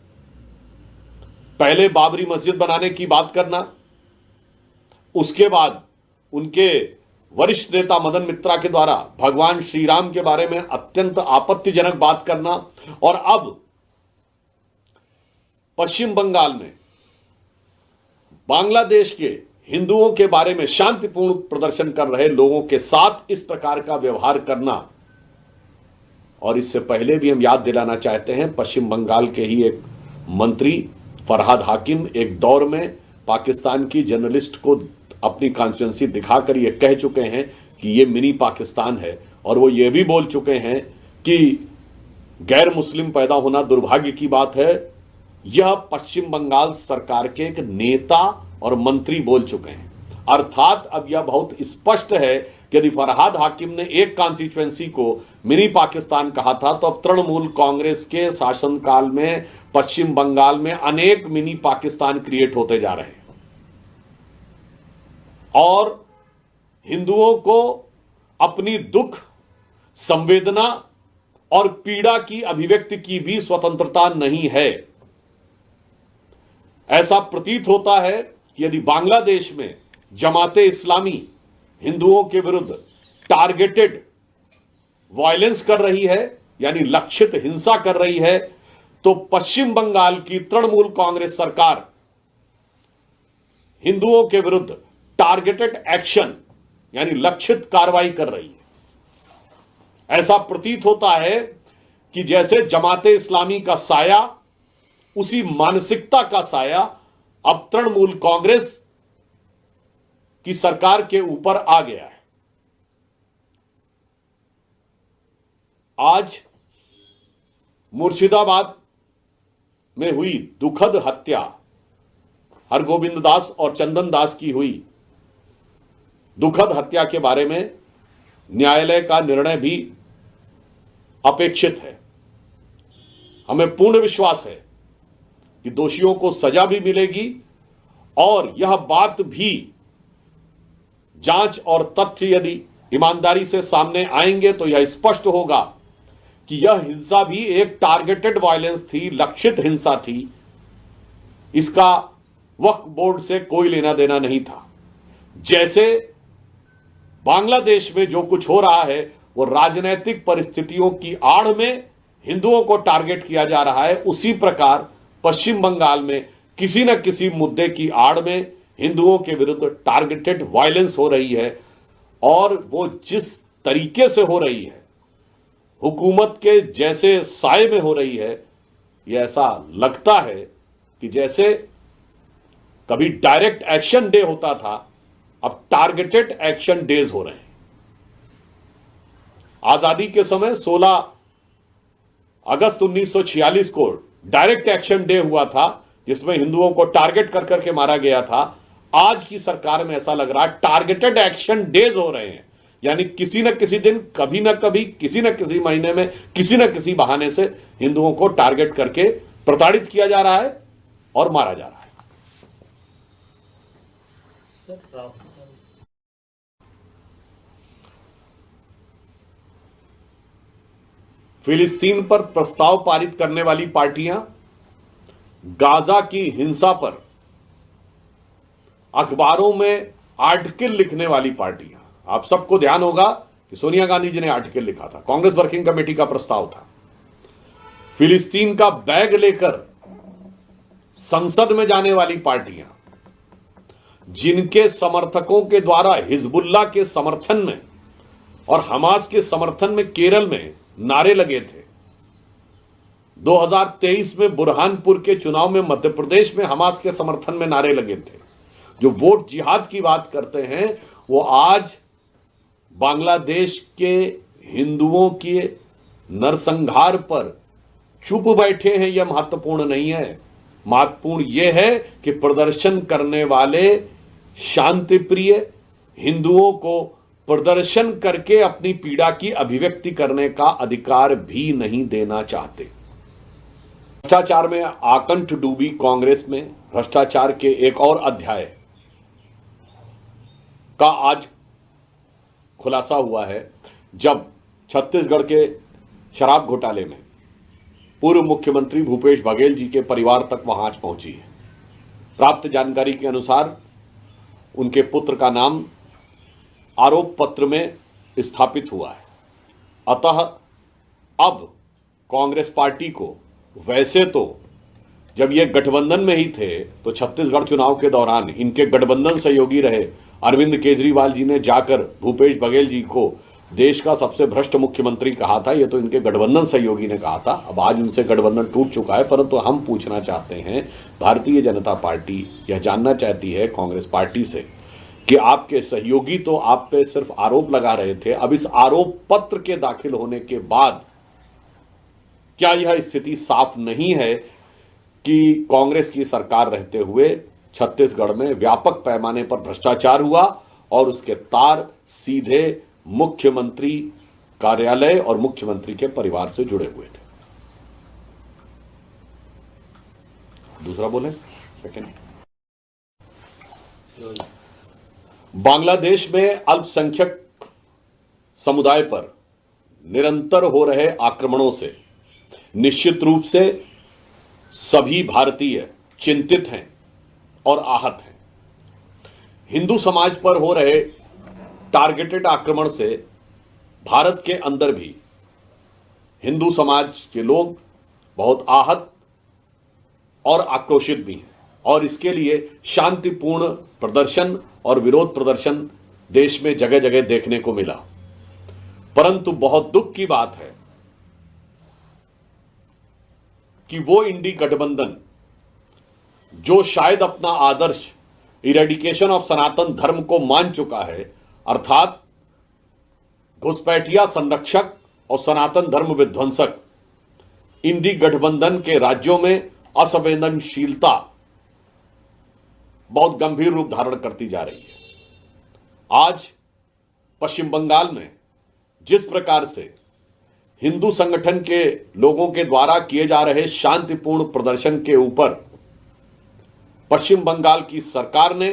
पहले बाबरी मस्जिद बनाने की बात करना, उसके बाद उनके वरिष्ठ नेता मदन मित्रा के द्वारा भगवान श्री राम के बारे में अत्यंत आपत्तिजनक बात करना, और अब पश्चिम बंगाल में बांग्लादेश के हिंदुओं के बारे में शांतिपूर्ण प्रदर्शन कर रहे लोगों के साथ इस प्रकार का व्यवहार करना। और इससे पहले भी हम याद दिलाना चाहते हैं, पश्चिम बंगाल के ही एक मंत्री फरहाद हाकिम एक दौर में पाकिस्तान की जर्नलिस्ट को अपनी कॉन्स्टिट्यूंसी दिखाकर यह कह चुके हैं कि यह मिनी पाकिस्तान है, और वो ये भी बोल चुके हैं कि गैर मुस्लिम पैदा होना दुर्भाग्य की बात है। यह पश्चिम बंगाल सरकार के एक नेता और मंत्री बोल चुके हैं। अर्थात अब यह बहुत स्पष्ट है कि यदि फरहाद हाकिम ने एक कॉन्स्टिट्यूएंसी को मिनी पाकिस्तान कहा था, तो अब तृणमूल कांग्रेस के शासनकाल में पश्चिम बंगाल में अनेक मिनी पाकिस्तान क्रिएट होते जा रहे हैं, और हिंदुओं को अपनी दुख, संवेदना और पीड़ा की अभिव्यक्ति की भी स्वतंत्रता नहीं है। ऐसा प्रतीत होता है कि यदि बांग्लादेश में जमाते इस्लामी हिंदुओं के विरुद्ध टारगेटेड वायलेंस कर रही है, यानी लक्षित हिंसा कर रही है, तो पश्चिम बंगाल की तृणमूल कांग्रेस सरकार हिंदुओं के विरुद्ध टारगेटेड एक्शन यानी लक्षित कार्रवाई कर रही है। ऐसा प्रतीत होता है कि जैसे जमाते इस्लामी का साया, उसी मानसिकता का साया अब तृणमूल कांग्रेस की सरकार के ऊपर आ गया है। आज मुर्शिदाबाद में हुई दुखद हत्या हरगोविंद दास और चंदन दास की हुई दुखद हत्या के बारे में न्यायालय का निर्णय भी अपेक्षित है। हमें पूर्ण विश्वास है कि दोषियों को सजा भी मिलेगी, और यह बात भी जांच और तथ्य यदि ईमानदारी से सामने आएंगे तो यह स्पष्ट होगा कि यह हिंसा भी एक टारगेटेड वायलेंस थी, लक्षित हिंसा थी। इसका वक्फ बोर्ड से कोई लेना देना नहीं था। जैसे बांग्लादेश में जो कुछ हो रहा है वो राजनीतिक परिस्थितियों की आड़ में हिंदुओं को टारगेट किया जा रहा है, उसी प्रकार पश्चिम बंगाल में किसी न किसी मुद्दे की आड़ में हिंदुओं के विरुद्ध टारगेटेड वायलेंस हो रही है। और वो जिस तरीके से हो रही है, हुकूमत के जैसे साए में हो रही है, यह ऐसा लगता है कि जैसे कभी डायरेक्ट एक्शन डे होता था, अब टारगेटेड एक्शन डेज हो रहे हैं। आजादी के समय 16 अगस्त 1946 को डायरेक्ट एक्शन डे हुआ था, जिसमें हिंदुओं को टारगेट कर करके मारा गया था। आज की सरकार में ऐसा लग रहा है टारगेटेड एक्शन डेज हो रहे हैं, यानी किसी न किसी दिन, कभी न कभी, किसी न किसी महीने में, किसी न किसी बहाने से हिंदुओं को टारगेट करके प्रताड़ित किया जा रहा है और मारा जा रहा है। फिलिस्तीन पर प्रस्ताव पारित करने वाली पार्टियां, गाजा की हिंसा पर अखबारों में आर्टिकल लिखने वाली पार्टियां, आप सबको ध्यान होगा कि सोनिया गांधी जी ने आर्टिकल लिखा था, कांग्रेस वर्किंग कमेटी का प्रस्ताव था। फिलिस्तीन का बैग लेकर संसद में जाने वाली पार्टियां, जिनके समर्थकों के द्वारा हिजबुल्लाह के समर्थन में और हमास के समर्थन में केरल में नारे लगे थे, 2023 में बुरहानपुर के चुनाव में मध्य प्रदेश में हमास के समर्थन में नारे लगे थे। जो वोट जिहाद की बात करते हैं वो आज बांग्लादेश के हिंदुओं के नरसंहार पर चुप बैठे हैं। यह महत्वपूर्ण नहीं है। महत्वपूर्ण यह है कि प्रदर्शन करने वाले शांतिप्रिय हिंदुओं को प्रदर्शन करके अपनी पीड़ा की अभिव्यक्ति करने का अधिकार भी नहीं देना चाहते। भ्रष्टाचार में आकंठ डूबी कांग्रेस में भ्रष्टाचार के एक और अध्याय का आज खुलासा हुआ है, जब छत्तीसगढ़ के शराब घोटाले में पूर्व मुख्यमंत्री भूपेश बघेल जी के परिवार तक वहां आज पहुंची है। प्राप्त जानकारी के अनुसार उनके पुत्र का नाम आरोप पत्र में स्थापित हुआ है। अतः अब कांग्रेस पार्टी को, वैसे तो जब ये गठबंधन में ही थे तो छत्तीसगढ़ चुनाव के दौरान इनके गठबंधन सहयोगी रहे अरविंद केजरीवाल जी ने जाकर भूपेश बघेल जी को देश का सबसे भ्रष्ट मुख्यमंत्री कहा था। ये तो इनके गठबंधन सहयोगी ने कहा था। अब आज उनसे गठबंधन टूट चुका है, परंतु हम पूछना चाहते हैं, भारतीय जनता पार्टी यह जानना चाहती है कांग्रेस पार्टी से कि आपके सहयोगी तो आप पे सिर्फ आरोप लगा रहे थे, अब इस आरोप पत्र के दाखिल होने के बाद क्या यह स्थिति साफ नहीं है कि कांग्रेस की सरकार रहते हुए छत्तीसगढ़ में व्यापक पैमाने पर भ्रष्टाचार हुआ और उसके तार सीधे मुख्यमंत्री कार्यालय और मुख्यमंत्री के परिवार से जुड़े हुए थे। दूसरा बोले सेकंड, बांग्लादेश में अल्पसंख्यक समुदाय पर निरंतर हो रहे आक्रमणों से निश्चित रूप से सभी भारतीय चिंतित हैं और आहत हैं। हिंदू समाज पर हो रहे टारगेटेड आक्रमण से भारत के अंदर भी हिंदू समाज के लोग बहुत आहत और आक्रोशित भी हैं और इसके लिए शांतिपूर्ण प्रदर्शन और विरोध प्रदर्शन देश में जगह जगह देखने को मिला। परंतु बहुत दुख की बात है कि वो इंडी गठबंधन जो शायद अपना आदर्श इरेडिकेशन ऑफ सनातन धर्म को मान चुका है, अर्थात घुसपैठिया संरक्षक और सनातन धर्म विध्वंसक, इंडी गठबंधन के राज्यों में असंवेदनशीलता बहुत गंभीर रूप धारण करती जा रही है। आज पश्चिम बंगाल में जिस प्रकार से हिंदू संगठन के लोगों के द्वारा किए जा रहे शांतिपूर्ण प्रदर्शन के ऊपर पश्चिम बंगाल की सरकार ने,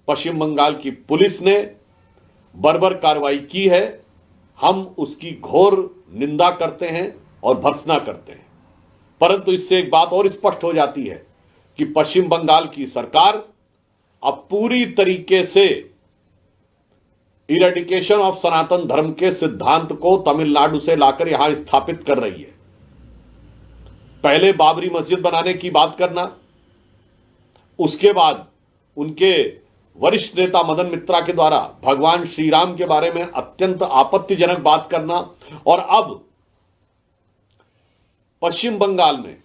पश्चिम बंगाल की पुलिस ने बर्बर कार्रवाई की है, हम उसकी घोर निंदा करते हैं और भर्त्सना करते हैं। परंतु इससे एक बात और स्पष्ट हो जाती है कि पश्चिम बंगाल की सरकार अब पूरी तरीके से इरेडिकेशन ऑफ सनातन धर्म के सिद्धांत को तमिलनाडु से लाकर यहां स्थापित कर रही है। पहले बाबरी मस्जिद बनाने की बात करना, उसके बाद उनके वरिष्ठ नेता मदन मित्रा के द्वारा भगवान श्री राम के बारे में अत्यंत आपत्तिजनक बात करना और अब पश्चिम बंगाल में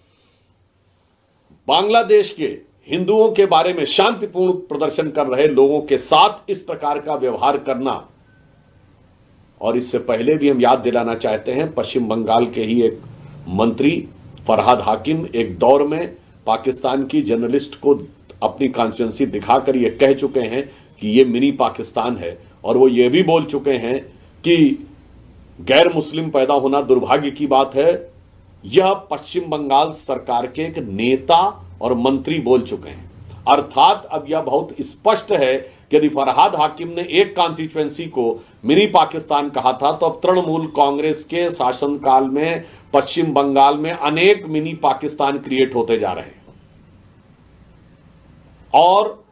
बांग्लादेश के हिंदुओं के बारे में शांतिपूर्ण प्रदर्शन कर रहे लोगों के साथ इस प्रकार का व्यवहार करना। और इससे पहले भी हम याद दिलाना चाहते हैं, पश्चिम बंगाल के ही एक मंत्री फरहाद हाकिम एक दौर में पाकिस्तान की जर्नलिस्ट को अपनी कॉन्स्टिट्यूंसी दिखाकर यह कह चुके हैं कि यह मिनी पाकिस्तान है और वो ये भी बोल चुके हैं कि गैर मुस्लिम पैदा होना दुर्भाग्य की बात है। यह पश्चिम बंगाल सरकार के एक नेता और मंत्री बोल चुके हैं। अर्थात अब यह बहुत स्पष्ट है कि यदि फरहाद हाकिम ने एक कॉन्स्टिट्यूएंसी को मिनी पाकिस्तान कहा था तो अब तृणमूल कांग्रेस के शासनकाल में पश्चिम बंगाल में अनेक मिनी पाकिस्तान क्रिएट होते जा रहे हैं और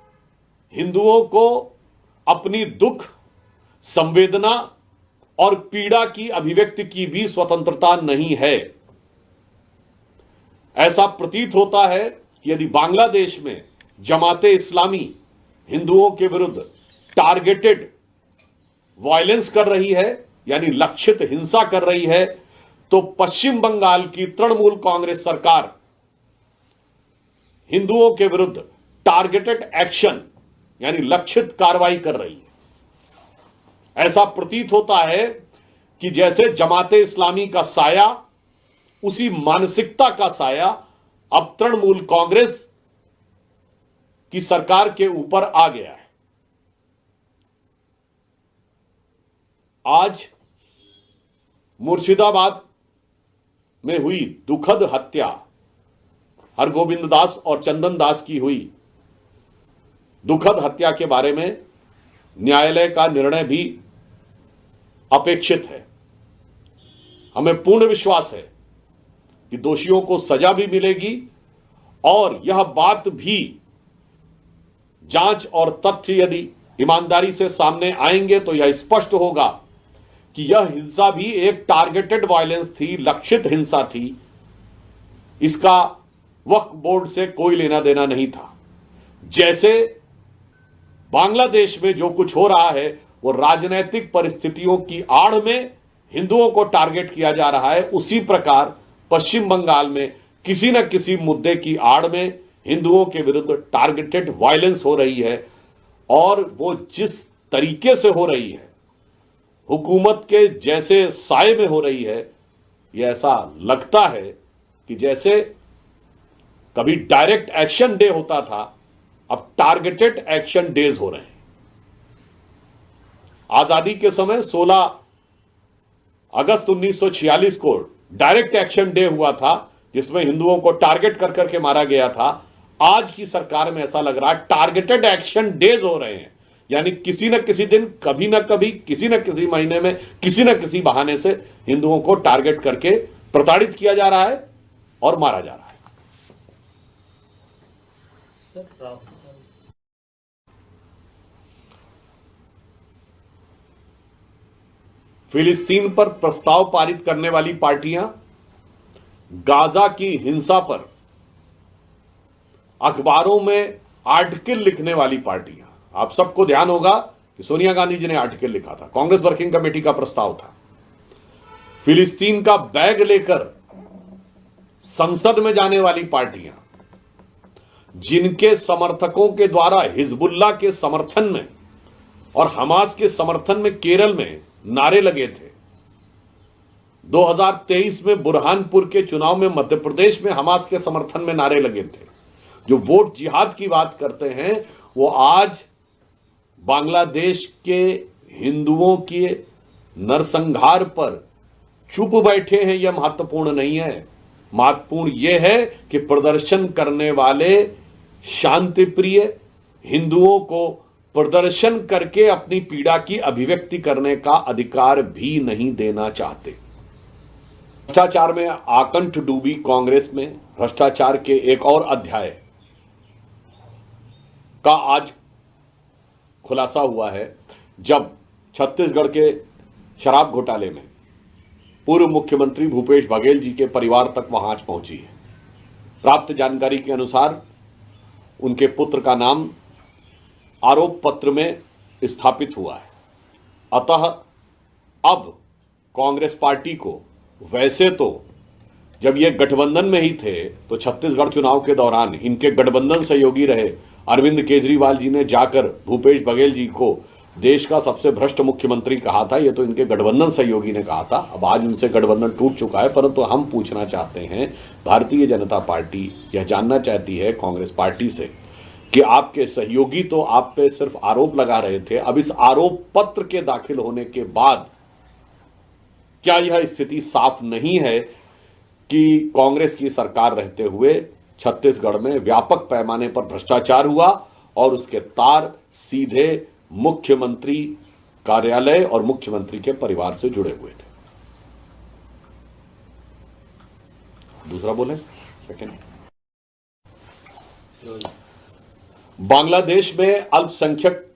हिंदुओं को अपनी दुख, संवेदना और पीड़ा की अभिव्यक्ति की भी स्वतंत्रता नहीं है। ऐसा प्रतीत होता है कि यदि बांग्लादेश में जमाते इस्लामी हिंदुओं के विरुद्ध टारगेटेड वायलेंस कर रही है, यानी लक्षित हिंसा कर रही है, तो पश्चिम बंगाल की तृणमूल कांग्रेस सरकार हिंदुओं के विरुद्ध टारगेटेड एक्शन यानी लक्षित कार्रवाई कर रही है। ऐसा प्रतीत होता है कि जैसे जमाते इस्लामी का साया, उसी मानसिकता का साया अब तृणमूल कांग्रेस की सरकार के ऊपर आ गया है। आज मुर्शिदाबाद में हुई दुखद हत्या हरगोविंद दास और चंदन दास की हुई दुखद हत्या के बारे में न्यायालय का निर्णय भी अपेक्षित है। हमें पूर्ण विश्वास है कि दोषियों को सजा भी मिलेगी और यह बात भी जांच और तथ्य यदि ईमानदारी से सामने आएंगे तो यह स्पष्ट होगा कि यह हिंसा भी एक टारगेटेड वायलेंस थी, लक्षित हिंसा थी। इसका वक्फ बोर्ड से कोई लेना देना नहीं था। जैसे बांग्लादेश में जो कुछ हो रहा है वो राजनीतिक परिस्थितियों की आड़ में हिंदुओं को टारगेट किया जा रहा है, उसी प्रकार पश्चिम बंगाल में किसी न किसी मुद्दे की आड़ में हिंदुओं के विरुद्ध टारगेटेड वायलेंस हो रही है। और वो जिस तरीके से हो रही है, हुकूमत के जैसे साए में हो रही है, ये ऐसा लगता है कि जैसे कभी डायरेक्ट एक्शन डे होता था, अब टारगेटेड एक्शन डेज हो रहे हैं। आजादी के समय 16 अगस्त 1946 को डायरेक्ट एक्शन डे हुआ था, जिसमें हिंदुओं को टारगेट कर करके मारा गया था। आज की सरकार में ऐसा लग रहा है टारगेटेड एक्शन डेज हो रहे हैं, यानी किसी न किसी दिन, कभी ना कभी, किसी न किसी महीने में, किसी न किसी बहाने से हिंदुओं को टारगेट करके प्रताड़ित किया जा रहा है और मारा जा रहा है। फिलिस्तीन पर प्रस्ताव पारित करने वाली पार्टियां, गाजा की हिंसा पर अखबारों में आर्टिकल लिखने वाली पार्टियां, आप सबको ध्यान होगा कि सोनिया गांधी जी ने आर्टिकल लिखा था, कांग्रेस वर्किंग कमेटी का प्रस्ताव था। फिलिस्तीन का बैग लेकर संसद में जाने वाली पार्टियां, जिनके समर्थकों के द्वारा हिजबुल्लाह के समर्थन में और हमास के समर्थन में केरल में नारे लगे थे। 2023 में बुरहानपुर के चुनाव में मध्य प्रदेश में हमास के समर्थन में नारे लगे थे। जो वोट जिहाद की बात करते हैं, वो आज बांग्लादेश के हिंदुओं के नरसंहार पर चुप बैठे हैं। यह महत्वपूर्ण नहीं है। महत्वपूर्ण यह है कि प्रदर्शन करने वाले शांतिप्रिय हिंदुओं को प्रदर्शन करके अपनी पीड़ा की अभिव्यक्ति करने का अधिकार भी नहीं देना चाहते। भ्रष्टाचार में आकंठ डूबी कांग्रेस में भ्रष्टाचार के एक और अध्याय का आज खुलासा हुआ है, जब छत्तीसगढ़ के शराब घोटाले में पूर्व मुख्यमंत्री भूपेश बघेल जी के परिवार तक वहां आज पहुंची है। प्राप्त जानकारी के अनुसार उनके पुत्र का नाम आरोप पत्र में स्थापित हुआ है। अतः अब कांग्रेस पार्टी को, वैसे तो जब ये गठबंधन में ही थे तो छत्तीसगढ़ चुनाव के दौरान इनके गठबंधन सहयोगी रहे अरविंद केजरीवाल जी ने जाकर भूपेश बघेल जी को देश का सबसे भ्रष्ट मुख्यमंत्री कहा था। ये तो इनके गठबंधन सहयोगी ने कहा था। अब आज उनसे गठबंधन टूट चुका है, परंतु हम पूछना चाहते हैं, भारतीय जनता पार्टी यह जानना चाहती है कांग्रेस पार्टी से कि आपके सहयोगी तो आप पे सिर्फ आरोप लगा रहे थे, अब इस आरोप पत्र के दाखिल होने के बाद क्या यह स्थिति साफ नहीं है कि कांग्रेस की सरकार रहते हुए छत्तीसगढ़ में व्यापक पैमाने पर भ्रष्टाचार हुआ और उसके तार सीधे मुख्यमंत्री कार्यालय और मुख्यमंत्री के परिवार से जुड़े हुए थे। दूसरा बोले, सेकंड, बांग्लादेश में अल्पसंख्यक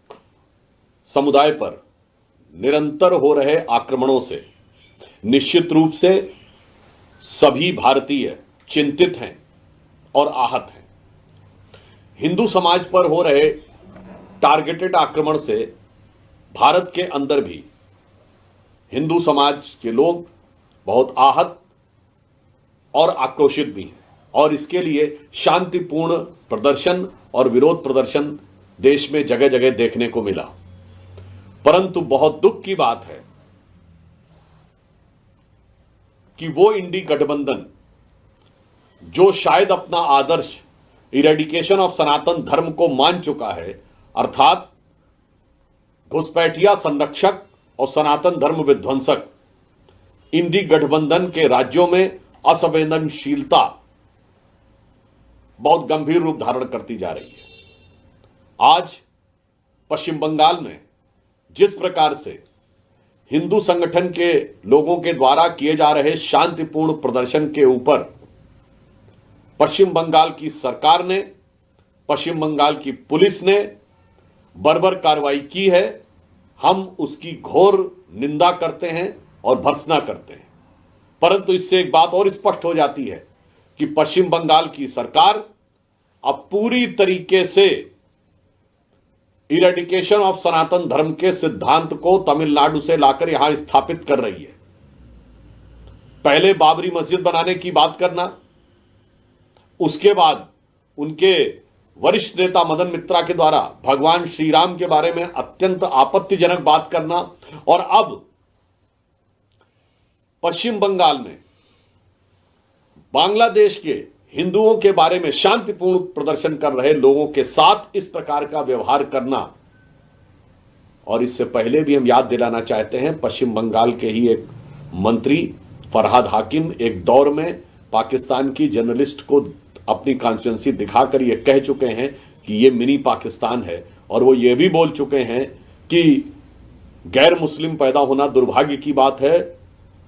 समुदाय पर निरंतर हो रहे आक्रमणों से निश्चित रूप से सभी भारतीय चिंतित हैं और आहत हैं। हिंदू समाज पर हो रहे टारगेटेड आक्रमण से भारत के अंदर भी हिंदू समाज के लोग बहुत आहत और आक्रोशित भी हैं और इसके लिए शांतिपूर्ण प्रदर्शन और विरोध प्रदर्शन देश में जगह जगह देखने को मिला। परंतु बहुत दुख की बात है कि वो इंडी गठबंधन जो शायद अपना आदर्श इरेडिकेशन ऑफ सनातन धर्म को मान चुका है, अर्थात घुसपैठिया संरक्षक और सनातन धर्म विध्वंसक, इंडी गठबंधन के राज्यों में असंवेदनशीलता बहुत गंभीर रूप धारण करती जा रही है। आज पश्चिम बंगाल में जिस प्रकार से हिंदू संगठन के लोगों के द्वारा किए जा रहे शांतिपूर्ण प्रदर्शन के ऊपर पश्चिम बंगाल की सरकार ने, पश्चिम बंगाल की पुलिस ने बर्बर कार्रवाई की है, हम उसकी घोर निंदा करते हैं और भर्त्सना करते हैं। परंतु इससे एक बात और स्पष्ट हो जाती है कि पश्चिम बंगाल की सरकार अब पूरी तरीके से इरेडिकेशन ऑफ सनातन धर्म के सिद्धांत को तमिलनाडु से लाकर यहां स्थापित कर रही है। पहले बाबरी मस्जिद बनाने की बात करना, उसके बाद उनके वरिष्ठ नेता मदन मित्रा के द्वारा भगवान श्री राम के बारे में अत्यंत आपत्तिजनक बात करना, और अब पश्चिम बंगाल में बांग्लादेश के हिंदुओं के बारे में शांतिपूर्ण प्रदर्शन कर रहे लोगों के साथ इस प्रकार का व्यवहार करना। और इससे पहले भी हम याद दिलाना चाहते हैं, पश्चिम बंगाल के ही एक मंत्री फरहाद हाकिम एक दौर में पाकिस्तान की जर्नलिस्ट को अपनी कॉन्स्टिट्यूंसी दिखाकर यह कह चुके हैं कि यह मिनी पाकिस्तान है, और वो ये भी बोल चुके हैं कि गैर मुस्लिम पैदा होना दुर्भाग्य की बात है।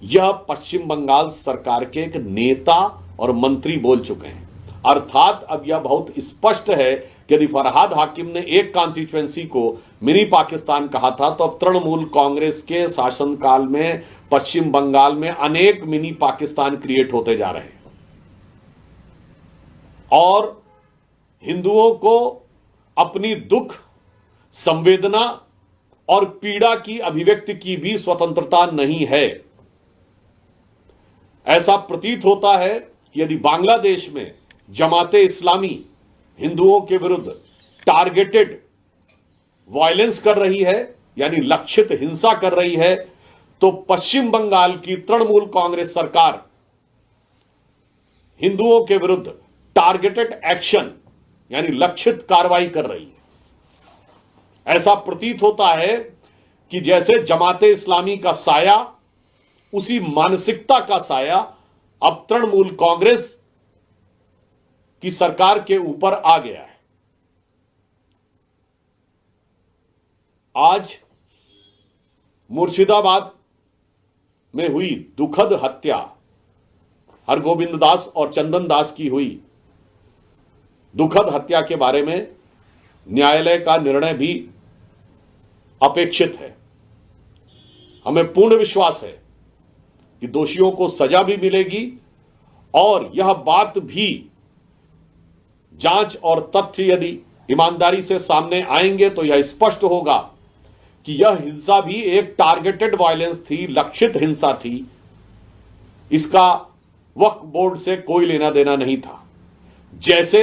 यह पश्चिम बंगाल सरकार के एक नेता और मंत्री बोल चुके हैं। अर्थात अब यह बहुत स्पष्ट है कि यदि फरहाद हाकिम ने एक कॉन्स्टिट्यूएंसी को मिनी पाकिस्तान कहा था, तो अब तृणमूल कांग्रेस के शासनकाल में पश्चिम बंगाल में अनेक मिनी पाकिस्तान क्रिएट होते जा रहे हैं और हिंदुओं को अपनी दुख, संवेदना और पीड़ा की अभिव्यक्ति की भी स्वतंत्रता नहीं है। ऐसा प्रतीत होता है कि यदि बांग्लादेश में जमाते इस्लामी हिंदुओं के विरुद्ध टारगेटेड वायलेंस कर रही है, यानी लक्षित हिंसा कर रही है, तो पश्चिम बंगाल की तृणमूल कांग्रेस सरकार हिंदुओं के विरुद्ध टारगेटेड एक्शन यानी लक्षित कार्रवाई कर रही है। ऐसा प्रतीत होता है कि जैसे जमाते इस्लामी का साया, उसी मानसिकता का साया अब तृणमूल कांग्रेस की सरकार के ऊपर आ गया है। आज मुर्शिदाबाद में हुई दुखद हत्या हरगोविंद दास और चंदन दास की हुई दुखद हत्या के बारे में न्यायालय का निर्णय भी अपेक्षित है। हमें पूर्ण विश्वास है कि दोषियों को सजा भी मिलेगी और यह बात भी जांच और तथ्य यदि ईमानदारी से सामने आएंगे तो यह स्पष्ट होगा कि यह हिंसा भी एक टारगेटेड वायलेंस थी, लक्षित हिंसा थी। इसका वक्फ बोर्ड से कोई लेना देना नहीं था। जैसे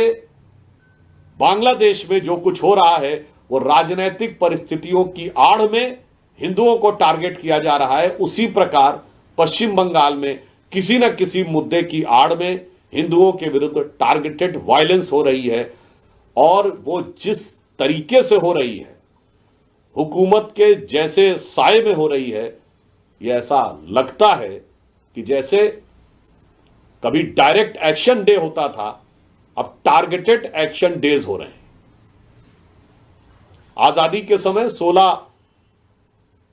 बांग्लादेश में जो कुछ हो रहा है वो राजनीतिक परिस्थितियों की आड़ में हिंदुओं को टारगेट किया जा रहा है, उसी प्रकार पश्चिम बंगाल में किसी न किसी मुद्दे की आड़ में हिंदुओं के विरुद्ध टारगेटेड वायलेंस हो रही है। और वो जिस तरीके से हो रही है, हुकूमत के जैसे साए में हो रही है, यह ऐसा लगता है कि जैसे कभी डायरेक्ट एक्शन डे होता था, अब टारगेटेड एक्शन डेज हो रहे हैं। आजादी के समय 16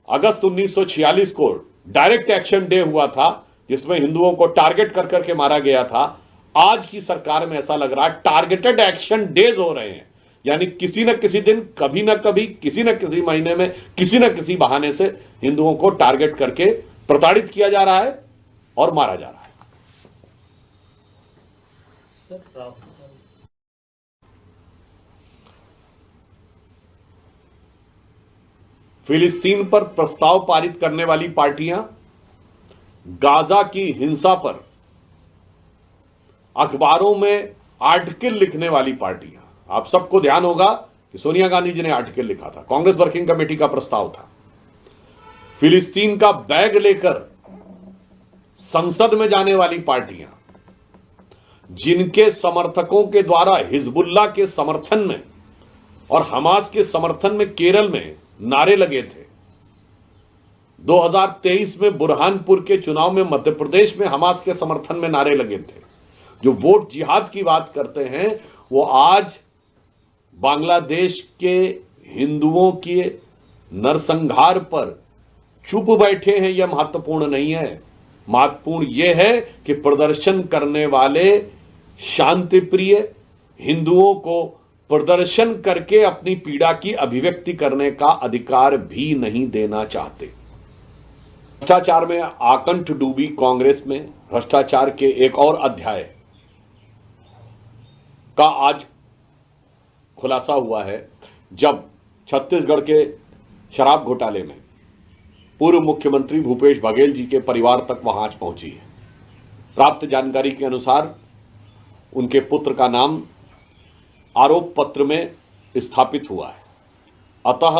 अगस्त 1946 को डायरेक्ट एक्शन डे हुआ था, जिसमें हिंदुओं को टारगेट कर करके मारा गया था। आज की सरकार में ऐसा लग रहा है टारगेटेड एक्शन डेज हो रहे हैं, यानी किसी न किसी दिन, कभी ना कभी, किसी न किसी महीने में, किसी न किसी बहाने से हिंदुओं को टारगेट करके प्रताड़ित किया जा रहा है और मारा जा रहा है। फिलिस्तीन पर प्रस्ताव पारित करने वाली पार्टियां गाजा की हिंसा पर अखबारों में आर्टिकल लिखने वाली पार्टियां, आप सबको ध्यान होगा कि सोनिया गांधी जी ने आर्टिकल लिखा था, कांग्रेस वर्किंग कमेटी का प्रस्ताव था, फिलिस्तीन का बैग लेकर संसद में जाने वाली पार्टियां, जिनके समर्थकों के द्वारा हिजबुल्लाह के समर्थन में और हमास के समर्थन में केरल में नारे लगे थे। 2023 में बुरहानपुर के चुनाव में मध्य प्रदेश में हमास के समर्थन में नारे लगे थे। जो वोट जिहाद की बात करते हैं वो आज बांग्लादेश के हिंदुओं के नरसंहार पर चुप बैठे हैं। यह महत्वपूर्ण नहीं है। महत्वपूर्ण यह है कि प्रदर्शन करने वाले शांतिप्रिय हिंदुओं को प्रदर्शन करके अपनी पीड़ा की अभिव्यक्ति करने का अधिकार भी नहीं देना चाहते। भ्रष्टाचार में आकंठ डूबी कांग्रेस में भ्रष्टाचार के एक और अध्याय का आज खुलासा हुआ है, जब छत्तीसगढ़ के शराब घोटाले में पूर्व मुख्यमंत्री भूपेश बघेल जी के परिवार तक वहां आज पहुंची है। प्राप्त जानकारी के अनुसार उनके पुत्र का नाम आरोप पत्र में स्थापित हुआ है। अतः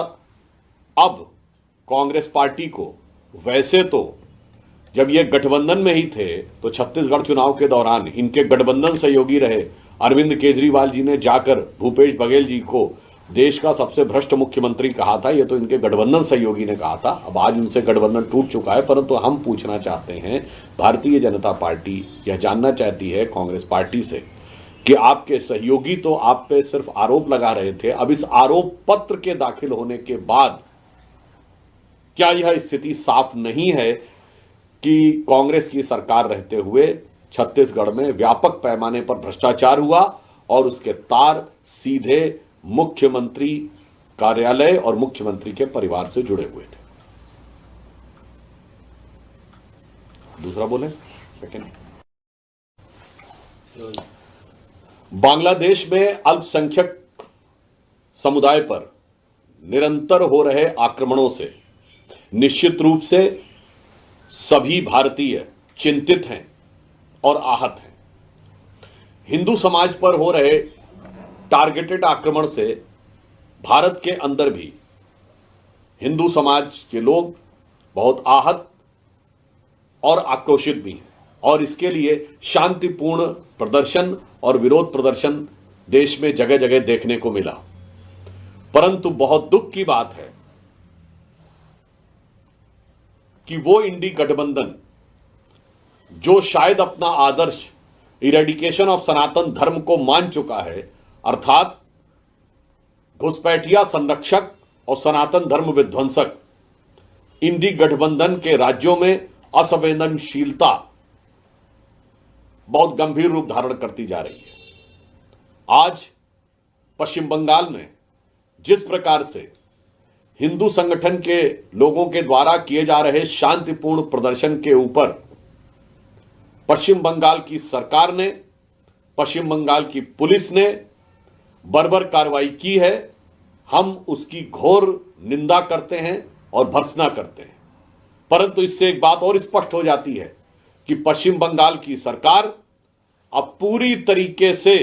अब कांग्रेस पार्टी को, वैसे तो जब ये गठबंधन में ही थे तो छत्तीसगढ़ चुनाव के दौरान इनके गठबंधन सहयोगी रहे अरविंद केजरीवाल जी ने जाकर भूपेश बघेल जी को देश का सबसे भ्रष्ट मुख्यमंत्री कहा था। ये तो इनके गठबंधन सहयोगी ने कहा था। अब आज उनसे गठबंधन टूट चुका है, परंतु हम पूछना चाहते हैं, भारतीय जनता पार्टी यह जानना चाहती है कांग्रेस पार्टी से कि आपके सहयोगी तो आप पे सिर्फ आरोप लगा रहे थे, अब इस आरोप पत्र के दाखिल होने के बाद क्या यह स्थिति साफ नहीं है कि कांग्रेस की सरकार रहते हुए छत्तीसगढ़ में व्यापक पैमाने पर भ्रष्टाचार हुआ और उसके तार सीधे मुख्यमंत्री कार्यालय और मुख्यमंत्री के परिवार से जुड़े हुए थे। दूसरा बोले सेकंड, बांग्लादेश में अल्पसंख्यक समुदाय पर निरंतर हो रहे आक्रमणों से निश्चित रूप से सभी भारतीय चिंतित हैं और आहत हैं। हिंदू समाज पर हो रहे टारगेटेड आक्रमण से भारत के अंदर भी हिंदू समाज के लोग बहुत आहत और आक्रोशित भी हैं और इसके लिए शांतिपूर्ण प्रदर्शन और विरोध प्रदर्शन देश में जगह जगह देखने को मिला। परंतु बहुत दुख की बात है कि वो इंडी गठबंधन जो शायद अपना आदर्श इरेडिकेशन ऑफ सनातन धर्म को मान चुका है, अर्थात घुसपैठिया संरक्षक और सनातन धर्म विध्वंसक, इंडी गठबंधन के राज्यों में असंवेदनशीलता बहुत गंभीर रूप धारण करती जा रही है। आज पश्चिम बंगाल में जिस प्रकार से हिंदू संगठन के लोगों के द्वारा किए जा रहे शांतिपूर्ण प्रदर्शन के ऊपर पश्चिम बंगाल की सरकार ने, पश्चिम बंगाल की पुलिस ने बर्बर कार्रवाई की है, हम उसकी घोर निंदा करते हैं और भर्त्सना करते हैं। परंतु इससे एक बात और स्पष्ट हो जाती है कि पश्चिम बंगाल की सरकार अब पूरी तरीके से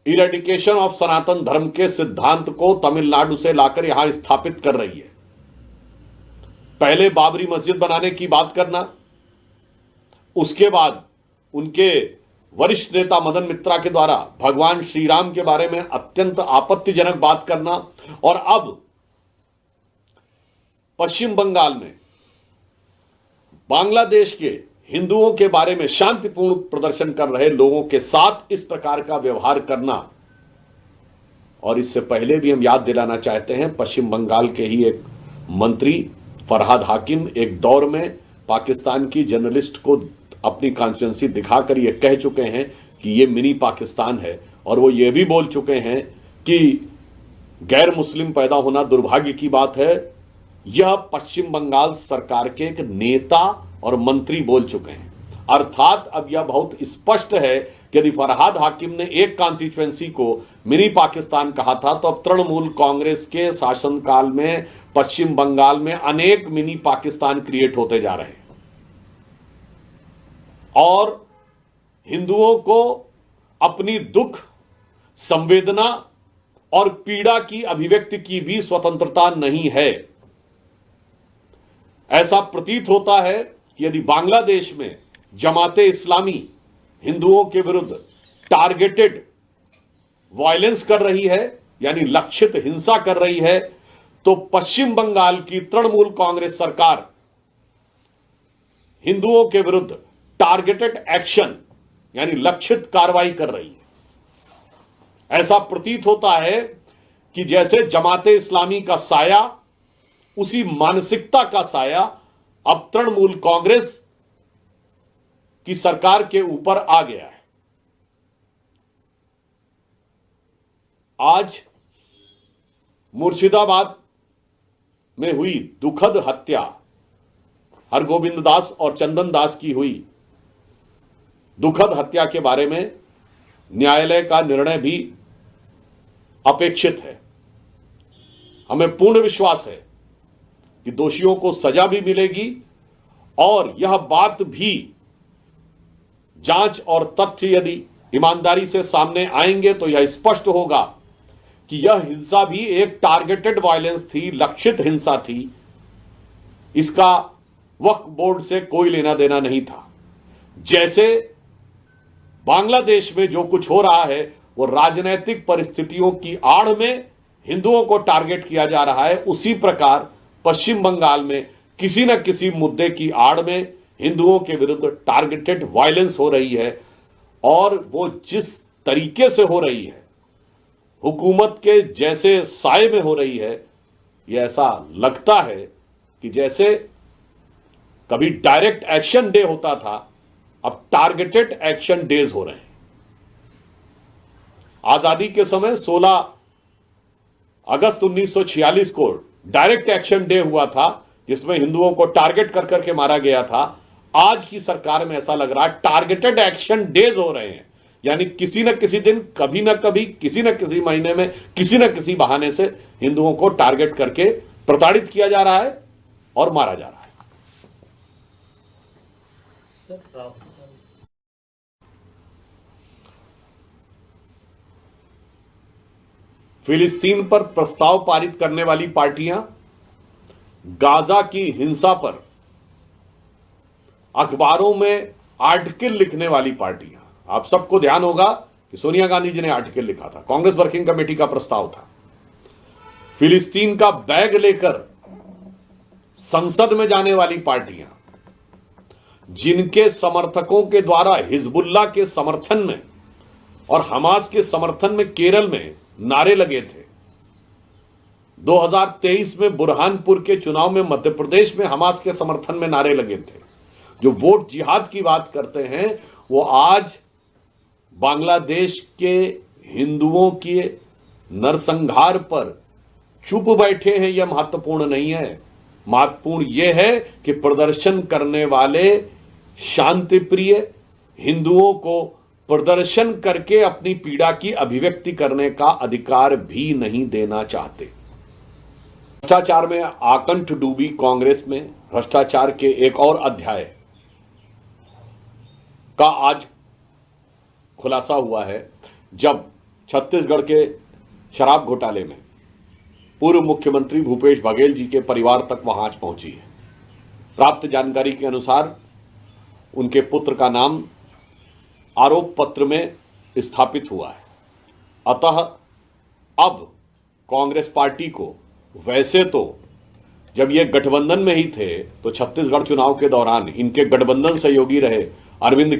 इरेडिकेशन ऑफ सनातन धर्म के सिद्धांत को तमिलनाडु से लाकर यहां स्थापित कर रही है। पहले बाबरी मस्जिद बनाने की बात करना, उसके बाद उनके वरिष्ठ नेता मदन मित्रा के द्वारा भगवान श्री राम के बारे में अत्यंत आपत्तिजनक बात करना, और अब पश्चिम बंगाल में बांग्लादेश के हिंदुओं के बारे में शांतिपूर्ण प्रदर्शन कर रहे लोगों के साथ इस प्रकार का व्यवहार करना। और इससे पहले भी हम याद दिलाना चाहते हैं, पश्चिम बंगाल के ही एक मंत्री फरहाद हाकिम एक दौर में पाकिस्तान की जर्नलिस्ट को अपनी कॉन्स्टिट्यूंसी दिखाकर यह कह चुके हैं कि यह मिनी पाकिस्तान है, और वो ये भी बोल चुके हैं कि गैर मुस्लिम पैदा होना दुर्भाग्य की बात है। यह पश्चिम बंगाल सरकार के एक नेता और मंत्री बोल चुके हैं। अर्थात अब यह बहुत स्पष्ट है कि यदि फरहाद हाकिम ने एक कॉन्स्टिट्यूएंसी को मिनी पाकिस्तान कहा था, तो अब तृणमूल कांग्रेस के शासनकाल में पश्चिम बंगाल में अनेक मिनी पाकिस्तान क्रिएट होते जा रहे हैं। और हिंदुओं को अपनी दुख, संवेदना और पीड़ा की अभिव्यक्ति की भी स्वतंत्रता नहीं है। ऐसा प्रतीत होता है कि यदि बांग्लादेश में जमाते इस्लामी हिंदुओं के विरुद्ध टारगेटेड वायलेंस कर रही है, यानी लक्षित हिंसा कर रही है, तो पश्चिम बंगाल की तृणमूल कांग्रेस सरकार हिंदुओं के विरुद्ध टारगेटेड एक्शन यानी लक्षित कार्रवाई कर रही है। ऐसा प्रतीत होता है कि जैसे जमाते इस्लामी का साया, उसी मानसिकता का साया अब तृणमूल कांग्रेस की सरकार के ऊपर आ गया है। आज मुर्शिदाबाद में हुई दुखद हत्या, हरगोविंद दास और चंदन दास की हुई दुखद हत्या के बारे में न्यायालय का निर्णय भी अपेक्षित है। हमें पूर्ण विश्वास है कि दोषियों को सजा भी मिलेगी और यह बात भी जांच और तथ्य यदि ईमानदारी से सामने आएंगे तो यह स्पष्ट होगा कि यह हिंसा भी एक टारगेटेड वायलेंस थी, लक्षित हिंसा थी। इसका वक्फ बोर्ड से कोई लेना देना नहीं था। जैसे बांग्लादेश में जो कुछ हो रहा है वो राजनीतिक परिस्थितियों की आड़ में हिंदुओं को टारगेट किया जा रहा है, उसी प्रकार पश्चिम बंगाल में किसी न किसी मुद्दे की आड़ में हिंदुओं के विरुद्ध टारगेटेड वायलेंस हो रही है। और वो जिस तरीके से हो रही है, हुकूमत के जैसे साए में हो रही है, यह ऐसा लगता है कि जैसे कभी डायरेक्ट एक्शन डे होता था, अब टारगेटेड एक्शन डेज हो रहे हैं। आजादी के समय 16 अगस्त 1946 को डायरेक्ट एक्शन डे हुआ था, जिसमें हिंदुओं को टारगेट कर करके मारा गया था। आज की सरकार में ऐसा लग रहा है टारगेटेड एक्शन डेज हो रहे हैं, यानी किसी न किसी दिन, कभी ना कभी, किसी न किसी महीने में, किसी न किसी बहाने से हिंदुओं को टारगेट करके प्रताड़ित किया जा रहा है और मारा जा रहा है। फिलिस्तीन पर प्रस्ताव पारित करने वाली पार्टियां, गाजा की हिंसा पर अखबारों में आर्टिकल लिखने वाली पार्टियां, आप सबको ध्यान होगा कि सोनिया गांधी जी ने आर्टिकल लिखा था, कांग्रेस वर्किंग कमेटी का प्रस्ताव था। फिलिस्तीन का बैग लेकर संसद में जाने वाली पार्टियां, जिनके समर्थकों के द्वारा हिजबुल्लाह के समर्थन में और हमास के समर्थन में केरल में नारे लगे थे। 2023 में बुरहानपुर के चुनाव में मध्य प्रदेश में हमास के समर्थन में नारे लगे थे। जो वोट जिहाद की बात करते हैं, वो आज बांग्लादेश के हिंदुओं के नरसंहार पर चुप बैठे हैं। यह महत्वपूर्ण नहीं है। महत्वपूर्ण यह है कि प्रदर्शन करने वाले शांतिप्रिय हिंदुओं को प्रदर्शन करके अपनी पीड़ा की अभिव्यक्ति करने का अधिकार भी नहीं देना चाहते। भ्रष्टाचार में आकंठ डूबी कांग्रेस में भ्रष्टाचार के एक और अध्याय का आज खुलासा हुआ है, जब छत्तीसगढ़ के शराब घोटाले में पूर्व मुख्यमंत्री भूपेश बघेल जी के परिवार तक वहां आज पहुंची है। प्राप्त जानकारी के अनुसार उनके पुत्र का नाम आरोप पत्र में स्थापित हुआ है। अतः अब कांग्रेस पार्टी को, वैसे तो जब ये गठबंधन में ही थे तो छत्तीसगढ़ चुनाव के दौरान इनके गठबंधन सहयोगी रहे अरविंद